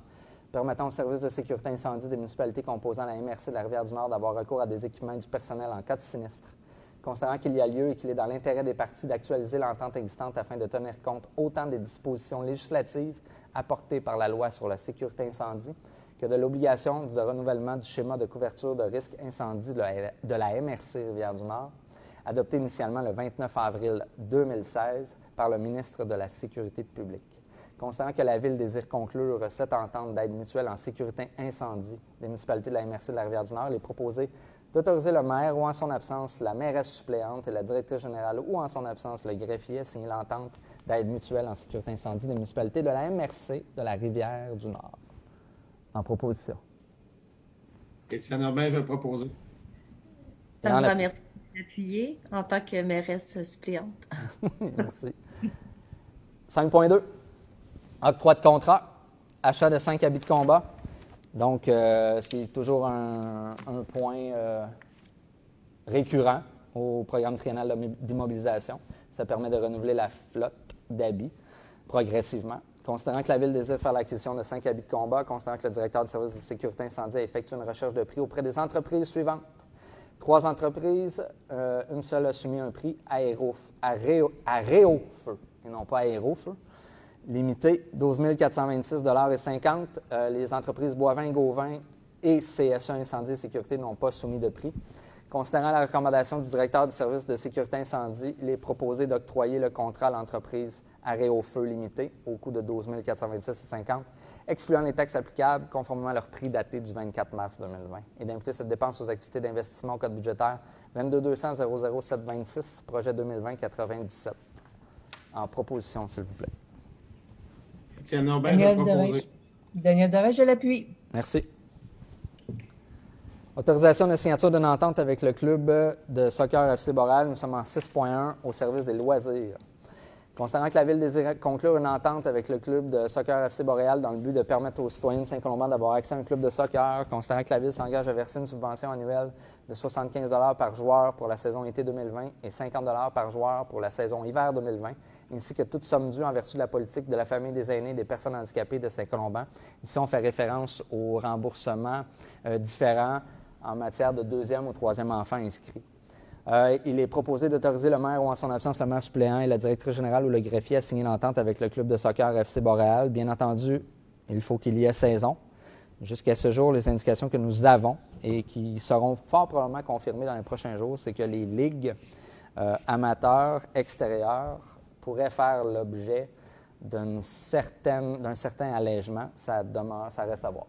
permettant aux services de sécurité incendie des municipalités composant la MRC de la Rivière-du-Nord d'avoir recours à des équipements et du personnel en cas de sinistre. Considérant qu'il y a lieu et qu'il est dans l'intérêt des parties d'actualiser l'entente existante afin de tenir compte autant des dispositions législatives apportées par la loi sur la sécurité incendie que de l'obligation de renouvellement du schéma de couverture de risque incendie de la MRC Rivière-du-Nord, adopté initialement le 29 avril 2016 par le ministre de la Sécurité publique. Considérant que la Ville désire conclure cette entente d'aide mutuelle en sécurité incendie des municipalités de la MRC de la Rivière-du-Nord, il est proposé d'autoriser le maire ou en son absence la mairesse suppléante et la directrice générale ou en son absence le greffier à signer l'entente d'aide mutuelle en sécurité incendie des municipalités de la MRC de la Rivière-du-Nord. En proposition. Étienne Urbain, je vais le proposer. Sandra, merci d'appuyer en tant que mairesse suppléante. Merci. 5.2. Octroi de contrat. Achat de 5 habits de combat. Donc, ce qui est toujours un point récurrent au programme triennal d'immobilisation. Ça permet de renouveler la flotte d'habits progressivement. Considérant que la Ville désire faire l'acquisition de 5 habits de combat, considérant que le directeur du service de sécurité incendie a effectué une recherche de prix auprès des entreprises suivantes. 3 entreprises, une seule a soumis un prix Aréofeu, et non pas Aérofeu. Limité, 12 426,50 $. Les entreprises Boivin, Gauvin et CSE Incendie et Sécurité n'ont pas soumis de prix. Considérant la recommandation du directeur du service de sécurité incendie, il est proposé d'octroyer le contrat à l'entreprise Aréofeu Limité au coût de 12 426,50 $, excluant les taxes applicables conformément à leur prix daté du 24 mars 2020, et d'imputer cette dépense aux activités d'investissement au code budgétaire 22 200 00726, projet 2020-97. En proposition, s'il vous plaît. Étienne Urbain, je vais le proposer. Daniel Deray, je l'appuie. Merci. Autorisation de signature d'une entente avec le club de soccer FC Boréal. Nous sommes en 6.1 au service des loisirs. Considérant que la Ville désire conclure une entente avec le club de soccer FC Boréal dans le but de permettre aux citoyens de Saint-Colomban d'avoir accès à un club de soccer, considérant que la Ville s'engage à verser une subvention annuelle de 75 $ par joueur pour la saison été 2020 et 50 $ par joueur pour la saison hiver 2020, ainsi que toute somme due en vertu de la politique de la famille des aînés et des personnes handicapées de Saint-Colomban. Ici, on fait référence aux remboursements différents en matière de deuxième ou troisième enfant inscrit. Il est proposé d'autoriser le maire ou en son absence le maire suppléant et la directrice générale ou le greffier à signer l'entente avec le club de soccer FC Boréal. Bien entendu, il faut qu'il y ait saison. Jusqu'à ce jour, les indications que nous avons et qui seront fort probablement confirmées dans les prochains jours, c'est que les ligues amateurs extérieures pourraient faire l'objet d'un certain allègement. Ça reste à voir.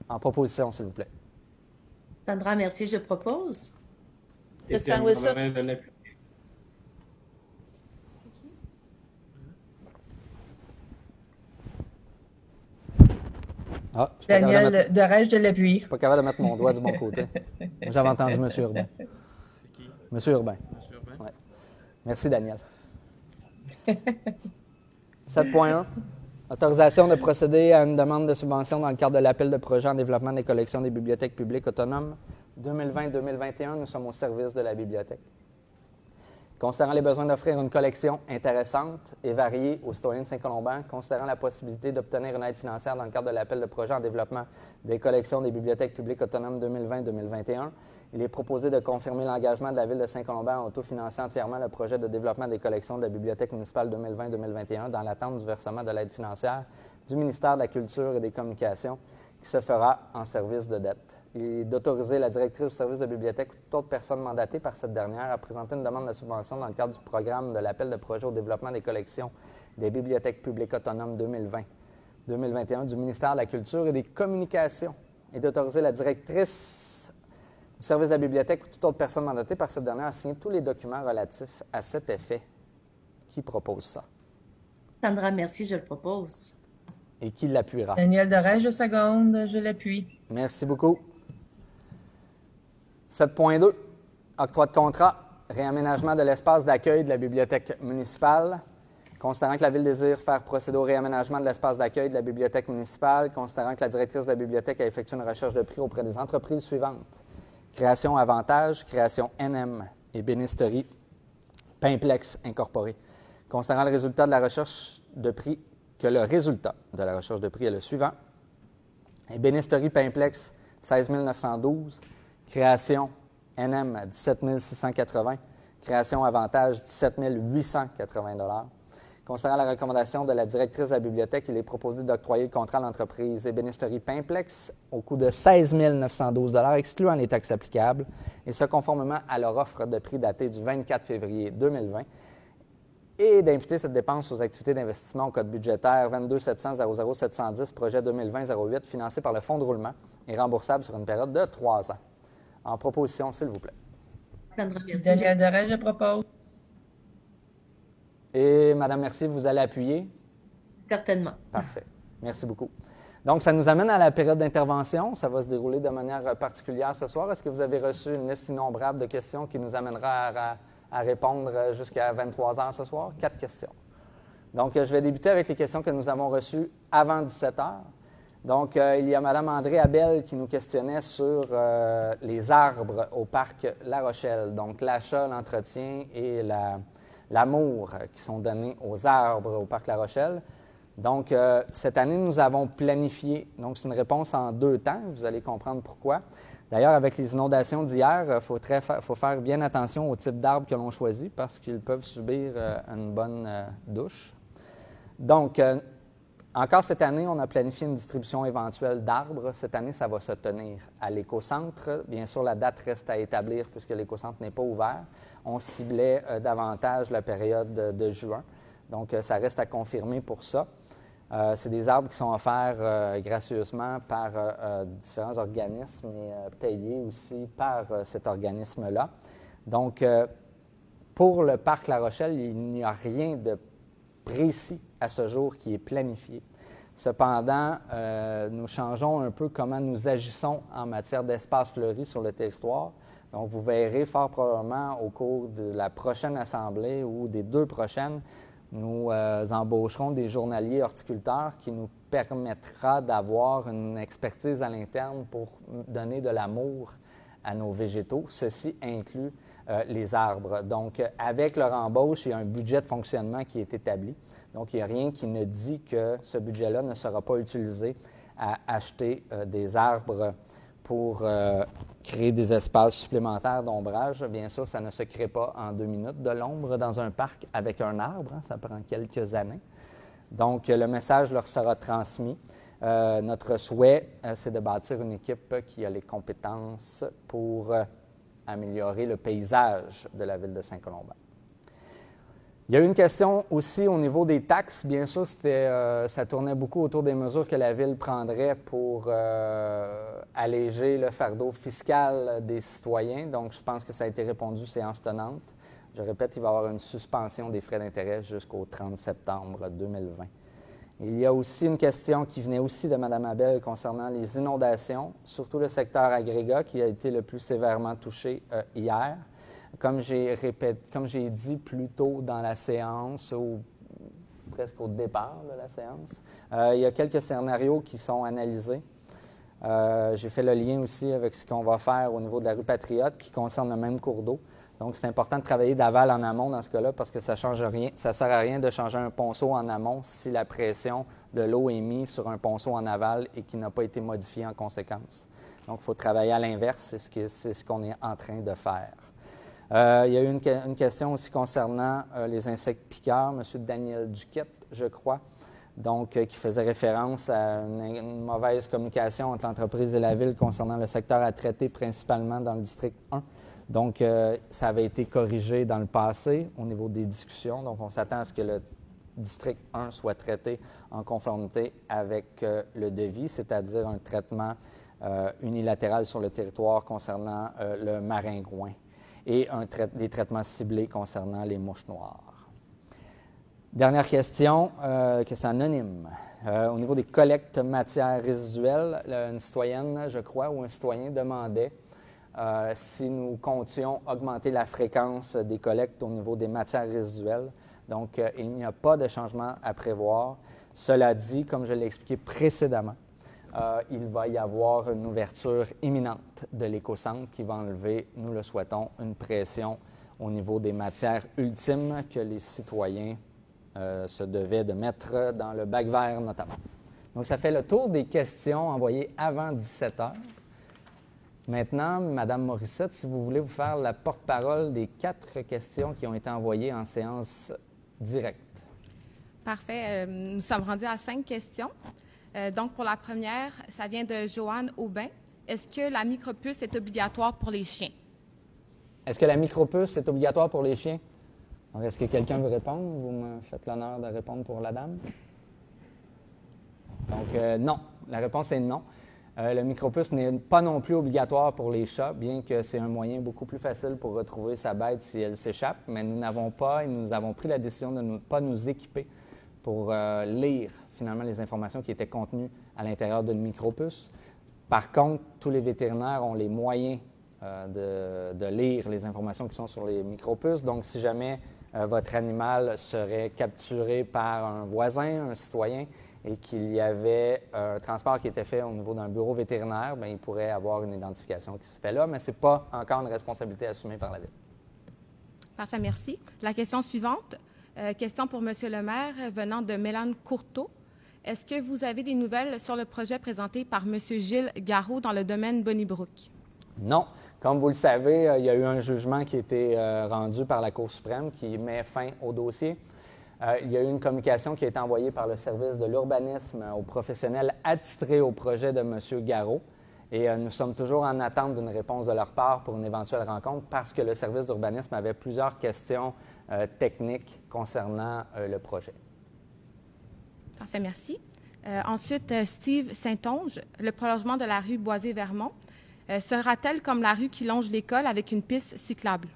En proposition, s'il vous plaît. Sandra Mercier, je propose. Christian Wilson. Je l'appuie. Ah, je suis pas capable de mettre- Daniel Dorège de l'appui. je suis pas capable de mettre mon doigt du bon côté. J'avais entendu M. Urbain. C'est qui? M. Urbain. Monsieur Urbain? Ouais. Merci, Daniel. 7.1. Autorisation de procéder à une demande de subvention dans le cadre de l'appel de projet en développement des collections des bibliothèques publiques autonomes 2020-2021. Nous sommes au service de la bibliothèque. Considérant les besoins d'offrir une collection intéressante et variée aux citoyens de Saint-Colomban, considérant la possibilité d'obtenir une aide financière dans le cadre de l'appel de projet en développement des collections des bibliothèques publiques autonomes 2020-2021, il est proposé de confirmer l'engagement de la Ville de Saint-Colomban à autofinancer entièrement le projet de développement des collections de la Bibliothèque municipale 2020-2021 dans l'attente du versement de l'aide financière du ministère de la Culture et des Communications qui se fera en service de dette. Et d'autoriser la directrice du service de bibliothèque ou toute autre personne mandatée par cette dernière à présenter une demande de subvention dans le cadre du programme de l'appel de projet au développement des collections des bibliothèques publiques autonomes 2020-2021 du ministère de la Culture et des Communications et d'autoriser la directrice du service de la bibliothèque ou toute autre personne mandatée par cette dernière à signer tous les documents relatifs à cet effet. Qui propose ça? Sandra Mercier, je le propose. Et qui l'appuiera? Daniel Dorège de seconde, je l'appuie. Merci beaucoup. 7.2. Octroi de contrat, réaménagement de l'espace d'accueil de la bibliothèque municipale. Considérant que la Ville désire faire procéder au réaménagement de l'espace d'accueil de la bibliothèque municipale, considérant que la directrice de la bibliothèque a effectué une recherche de prix auprès des entreprises suivantes. Création Avantage, Création NM et Bénisterie Pimplex Incorporé. Considérant le résultat de la recherche de prix, que le résultat de la recherche de prix est le suivant. Ébénisterie Pimplex, 16 912. Création NM, 17 680. Création Avantage, 17 880 Considérant la recommandation de la directrice de la bibliothèque, il est proposé d'octroyer le contrat à l'entreprise Ébénisterie Pimplex au coût de 16 912 excluant les taxes applicables, et ce conformément à leur offre de prix datée du 24 février 2020, et d'imputer cette dépense aux activités d'investissement au code budgétaire 22 700 00 710, projet 2020-08, financé par le Fonds de roulement et remboursable sur une période de 3 ans. En proposition, s'il vous plaît. Sandra Mercier, Daniel Dorège, je propose. Et Mme Mercier, vous allez appuyer? certainement. Parfait. Merci beaucoup. Donc, ça nous amène à la période d'intervention. Ça va se dérouler de manière particulière ce soir. Est-ce que vous avez reçu une liste innombrable de questions qui nous amènera à répondre jusqu'à 23 h ce soir? 4 questions. Donc, je vais débuter avec les questions que nous avons reçues avant 17 h. Donc, il y a Mme André Abel qui nous questionnait sur les arbres au parc La Rochelle. Donc, l'achat, l'entretien et l'amour qui sont donnés aux arbres au parc La Rochelle. Donc, cette année, nous avons planifié. Donc, c'est une réponse en 2 temps. Vous allez comprendre pourquoi. D'ailleurs, avec les inondations d'hier, il faut faire bien attention au type d'arbres que l'on choisit parce qu'ils peuvent subir une bonne douche. Donc, encore cette année, on a planifié une distribution éventuelle d'arbres. Cette année, ça va se tenir à l'écocentre. Bien sûr, la date reste à établir puisque l'écocentre n'est pas ouvert. On ciblait davantage la période de juin. Donc, ça reste à confirmer pour ça. C'est des arbres qui sont offerts gracieusement par différents organismes et payés aussi par cet organisme-là. Donc, pour le parc La Rochelle, il n'y a rien de précis à ce jour qui est planifié. Cependant, nous changeons un peu comment nous agissons en matière d'espace fleuri sur le territoire. Donc, vous verrez fort probablement au cours de la prochaine assemblée ou des 2 prochaines, nous embaucherons des journaliers horticulteurs qui nous permettra d'avoir une expertise à l'interne pour donner de l'amour à nos végétaux. Ceci inclut les arbres. Donc, avec leur embauche, il y a un budget de fonctionnement qui est établi. Donc, il n'y a rien qui ne dit que ce budget-là ne sera pas utilisé à acheter des arbres pour créer des espaces supplémentaires d'ombrage. Bien sûr, ça ne se crée pas en 2 minutes de l'ombre dans un parc avec un arbre. Ça prend quelques années. Donc, le message leur sera transmis. Notre souhait, c'est de bâtir une équipe qui a les compétences pour améliorer le paysage de la ville de Saint-Colomban. Il y a eu une question aussi au niveau des taxes. Bien sûr, ça tournait beaucoup autour des mesures que la ville prendrait pour alléger le fardeau fiscal des citoyens. Donc, je pense que ça a été répondu séance tenante. Je répète, il va y avoir une suspension des frais d'intérêt jusqu'au 30 septembre 2020. Il y a aussi une question qui venait aussi de Mme Abel concernant les inondations, surtout le secteur agrégat qui a été le plus sévèrement touché hier. Comme j'ai dit plus tôt dans la séance, ou presque au départ de la séance, il y a quelques scénarios qui sont analysés. J'ai fait le lien aussi avec ce qu'on va faire au niveau de la rue Patriote qui concerne le même cours d'eau. Donc, c'est important de travailler d'aval en amont dans ce cas-là parce que ça change rien. Ça ne sert à rien de changer un ponceau en amont si la pression de l'eau est mise sur un ponceau en aval et qui n'a pas été modifié en conséquence. Donc, il faut travailler à l'inverse. C'est ce qu'on est en train de faire. Il y a eu une question aussi concernant les insectes piqueurs. M. Daniel Duquette, je crois, donc qui faisait référence à une mauvaise communication entre l'entreprise et la ville concernant le secteur à traiter principalement dans le district 1. Donc, ça avait été corrigé dans le passé au niveau des discussions. Donc, on s'attend à ce que le district 1 soit traité en conformité avec le devis, c'est-à-dire un traitement unilatéral sur le territoire concernant le maringouin et des traitements ciblés concernant les mouches noires. Dernière question, question anonyme. Au niveau des collectes matières résiduelles, une citoyenne, je crois, ou un citoyen demandait si nous comptions augmenter la fréquence des collectes au niveau des matières résiduelles. Donc, il n'y a pas de changement à prévoir. Cela dit, comme je l'ai expliqué précédemment, il va y avoir une ouverture imminente de l'écocentre qui va enlever, nous le souhaitons, une pression au niveau des matières ultimes que les citoyens se devaient de mettre dans le bac vert notamment. Donc, ça fait le tour des questions envoyées avant 17 heures. Maintenant, Mme Morissette, si vous voulez vous faire la porte-parole des 4 questions qui ont été envoyées en séance directe. Parfait. Nous sommes rendus à 5 questions. Donc, pour la première, ça vient de Joanne Aubin. Est-ce que la micropuce est obligatoire pour les chiens? Est-ce que la micropuce est obligatoire pour les chiens? Donc, est-ce que quelqu'un veut répondre? Vous me faites l'honneur de répondre pour la dame. Donc, non. La réponse est non. Le micropuce n'est pas non plus obligatoire pour les chats, bien que c'est un moyen beaucoup plus facile pour retrouver sa bête si elle s'échappe, mais nous n'avons pas et nous avons pris la décision de ne pas nous équiper pour lire finalement les informations qui étaient contenues à l'intérieur d'une micropuce. Par contre, tous les vétérinaires ont les moyens de lire les informations qui sont sur les micropuces. Donc, si jamais votre animal serait capturé par un voisin, un citoyen, et qu'il y avait un transport qui était fait au niveau d'un bureau vétérinaire, bien, il pourrait avoir une identification qui se fait là, mais ce n'est pas encore une responsabilité assumée par la ville. Parfait, merci. La question suivante, question pour M. le maire, venant de Mélane Courteau. Est-ce que vous avez des nouvelles sur le projet présenté par M. Gilles Garot dans le domaine Bonnybrook? Non. Comme vous le savez, il y a eu un jugement qui a été rendu par la Cour suprême qui met fin au dossier. Il y a eu une communication qui a été envoyée par le service de l'urbanisme aux professionnels attitrés au projet de M. Garot. Et nous sommes toujours en attente d'une réponse de leur part pour une éventuelle rencontre parce que le service d'urbanisme avait plusieurs questions techniques concernant le projet. Parfait, merci. Ensuite, Steve Saint-Onge, le prolongement de la rue Boisé-Vermont, sera-t-elle comme la rue qui longe l'école avec une piste cyclable?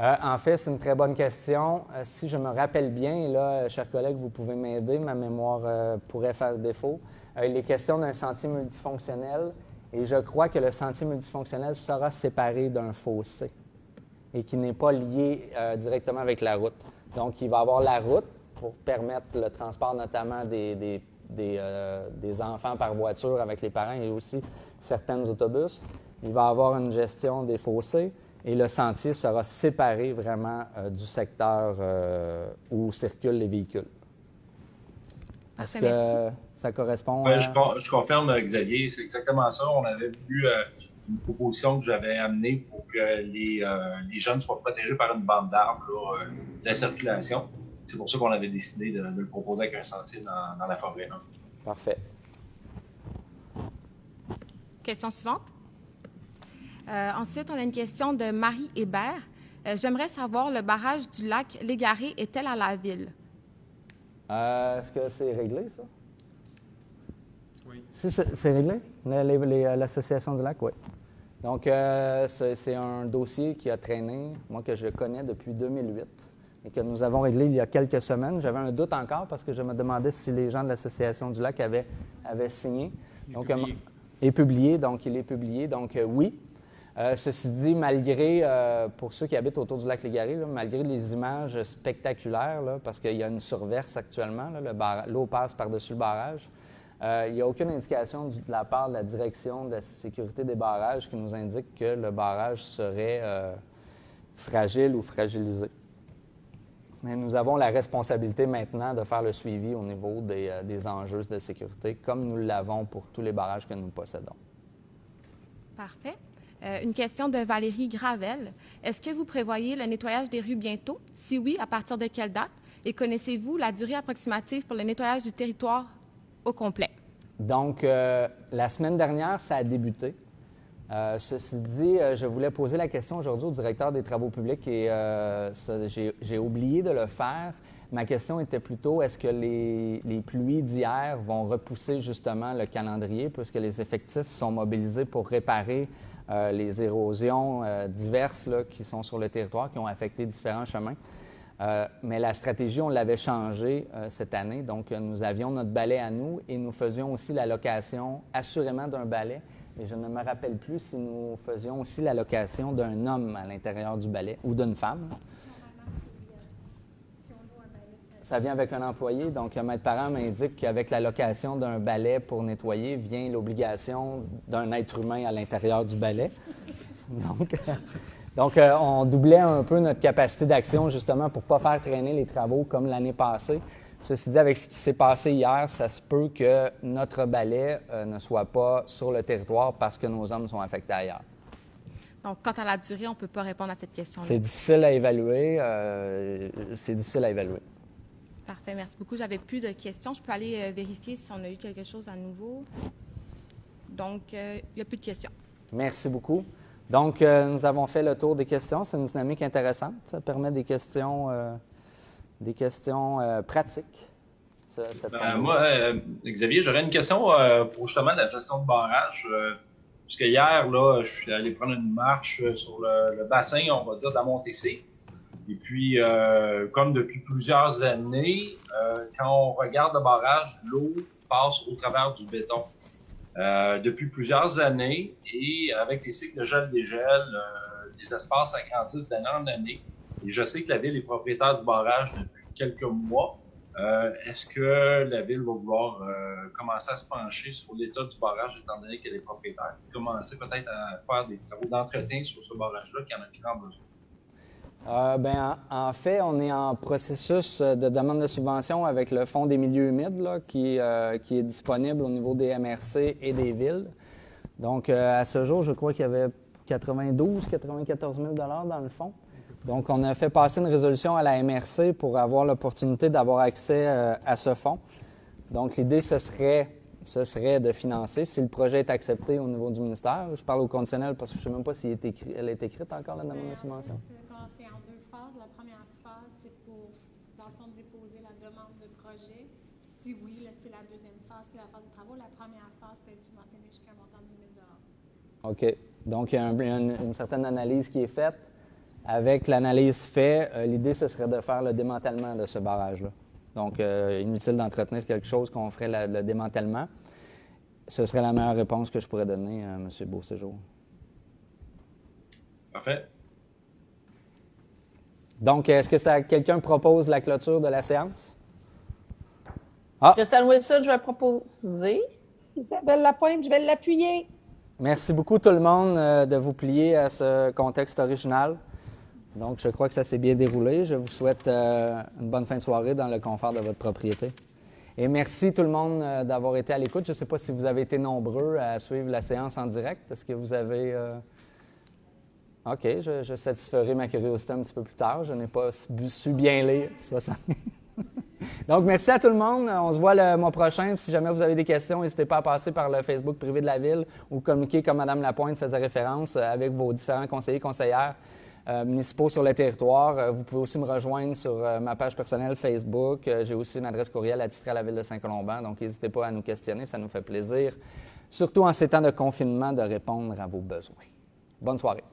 En fait, c'est une très bonne question. Si je me rappelle bien, et là, chers collègues, vous pouvez m'aider, ma mémoire pourrait faire défaut. Il est question d'un sentier multifonctionnel et je crois que le sentier multifonctionnel sera séparé d'un fossé et qui n'est pas lié directement avec la route. Donc, il va avoir la route pour permettre le transport notamment des enfants par voiture avec les parents et aussi certains autobus. Il va avoir une gestion des fossés. Et le sentier sera séparé vraiment du secteur où circulent les véhicules. Est-ce que ça correspond à... Je confirme, Xavier, c'est exactement ça. On avait vu une proposition que j'avais amenée pour que les jeunes soient protégés par une bande d'arbres de la circulation. C'est pour ça qu'on avait décidé de le proposer avec un sentier dans la forêt. Là. Parfait. Question suivante. Ensuite, on a une question de Marie Hébert. J'aimerais savoir, le barrage du lac Légaré est-elle à la ville? Est-ce que c'est réglé, ça? Oui. C'est réglé? L'association du lac, oui. Donc, c'est un dossier qui a traîné, moi, que je connais depuis 2008 et que nous avons réglé il y a quelques semaines. J'avais un doute encore parce que je me demandais si les gens de l'association du lac avaient signé. Donc, et publié. Donc, il est publié. Donc, oui. Ceci dit, malgré, pour ceux qui habitent autour du lac Légaré, là, malgré les images spectaculaires, là, parce qu'il y a une surverse actuellement, l'eau passe par-dessus le barrage, il n'y a aucune indication de la part de la direction de la sécurité des barrages qui nous indique que le barrage serait fragile ou fragilisé. Mais nous avons la responsabilité maintenant de faire le suivi au niveau des enjeux de sécurité, comme nous l'avons pour tous les barrages que nous possédons. Parfait. Une question de Valérie Gravel. Est-ce que vous prévoyez le nettoyage des rues bientôt? Si oui, à partir de quelle date? Et connaissez-vous la durée approximative pour le nettoyage du territoire au complet? Donc, la semaine dernière, ça a débuté. Ceci dit, je voulais poser la question aujourd'hui au directeur des travaux publics et j'ai oublié de le faire. Ma question était plutôt, est-ce que les pluies d'hier vont repousser justement le calendrier puisque les effectifs sont mobilisés pour réparer les érosions diverses là, qui sont sur le territoire, qui ont affecté différents chemins. Mais la stratégie, on l'avait changée cette année. Donc, nous avions notre balai à nous et nous faisions aussi la location assurément d'un balai. Et je ne me rappelle plus si nous faisions aussi la location d'un homme à l'intérieur du balai ou d'une femme. Ça vient avec un employé. Donc, Maître Parent m'indique qu'avec la location d'un balai pour nettoyer vient l'obligation d'un être humain à l'intérieur du balai. Donc, on doublait un peu notre capacité d'action justement pour ne pas faire traîner les travaux comme l'année passée. Ceci dit, avec ce qui s'est passé hier, ça se peut que notre balai ne soit pas sur le territoire parce que nos hommes sont affectés ailleurs. Donc, quant à la durée, on ne peut pas répondre à cette question-là. C'est difficile à évaluer. Parfait, merci beaucoup. J'avais plus de questions. Je peux aller vérifier si on a eu quelque chose à nouveau. Donc, il n'y a plus de questions. Merci beaucoup. Donc, nous avons fait le tour des questions. C'est une dynamique intéressante. Ça permet des questions pratiques. Moi, Xavier, j'aurais une question pour justement la gestion de barrage. Puisque hier, là, je suis allé prendre une marche sur le bassin, on va dire, de la Montessé. Et puis, comme depuis plusieurs années, quand on regarde le barrage, l'eau passe au travers du béton. Depuis plusieurs années, et avec les cycles de gel-dégel, les espaces s'agrandissent d'année en année. Et je sais que la Ville est propriétaire du barrage depuis quelques mois. Est-ce que la Ville va vouloir commencer à se pencher sur l'état du barrage, étant donné qu'elle est propriétaire? Commencer peut-être à faire des travaux d'entretien sur ce barrage-là qui en a grand besoin? En fait, on est en processus de demande de subvention avec le Fonds des milieux humides là, qui est disponible au niveau des MRC et des villes. Donc, à ce jour, je crois qu'il y avait 94 000 dans le fonds. Donc, on a fait passer une résolution à la MRC pour avoir l'opportunité d'avoir accès à ce fonds. Donc, l'idée, ce serait de financer si le projet est accepté au niveau du ministère. Je parle au conditionnel parce que je ne sais même pas si elle est écrite encore, la demande de subvention. C'est en deux phases. La première phase, c'est pour, dans le fond, déposer la demande de projet. Si oui, c'est la deuxième phase qui est la phase de travaux. La première phase peut être subventionnée jusqu'à un montant de 10 000 $. OK. Donc, il y a une certaine analyse qui est faite. avec l'analyse faite, l'idée, ce serait de faire le démantèlement de ce barrage-là. Donc, inutile d'entretenir quelque chose qu'on ferait le démantèlement. Ce serait la meilleure réponse que je pourrais donner à M. Beauséjour. Parfait. Donc, est-ce que quelqu'un propose la clôture de la séance? Ah! Christiane Wilson, je vais proposer. Isabelle Lapointe, je vais l'appuyer. Merci beaucoup tout le monde de vous plier à ce contexte original. Donc, je crois que ça s'est bien déroulé. Je vous souhaite une bonne fin de soirée dans le confort de votre propriété. Et merci tout le monde d'avoir été à l'écoute. Je ne sais pas si vous avez été nombreux à suivre la séance en direct. Est-ce que vous avez... OK, je satisferai ma curiosité un petit peu plus tard. Je n'ai pas su bien lire 60. Donc, merci à tout le monde. On se voit le mois prochain. Si jamais vous avez des questions, n'hésitez pas à passer par le Facebook privé de la Ville ou communiquer, comme Mme Lapointe faisait référence, avec vos différents conseillers et conseillères municipaux sur le territoire. Vous pouvez aussi me rejoindre sur ma page personnelle Facebook. J'ai aussi une adresse courriel attitrée à la Ville de Saint-Colomban. Donc, n'hésitez pas à nous questionner. Ça nous fait plaisir, surtout en ces temps de confinement, de répondre à vos besoins. Bonne soirée.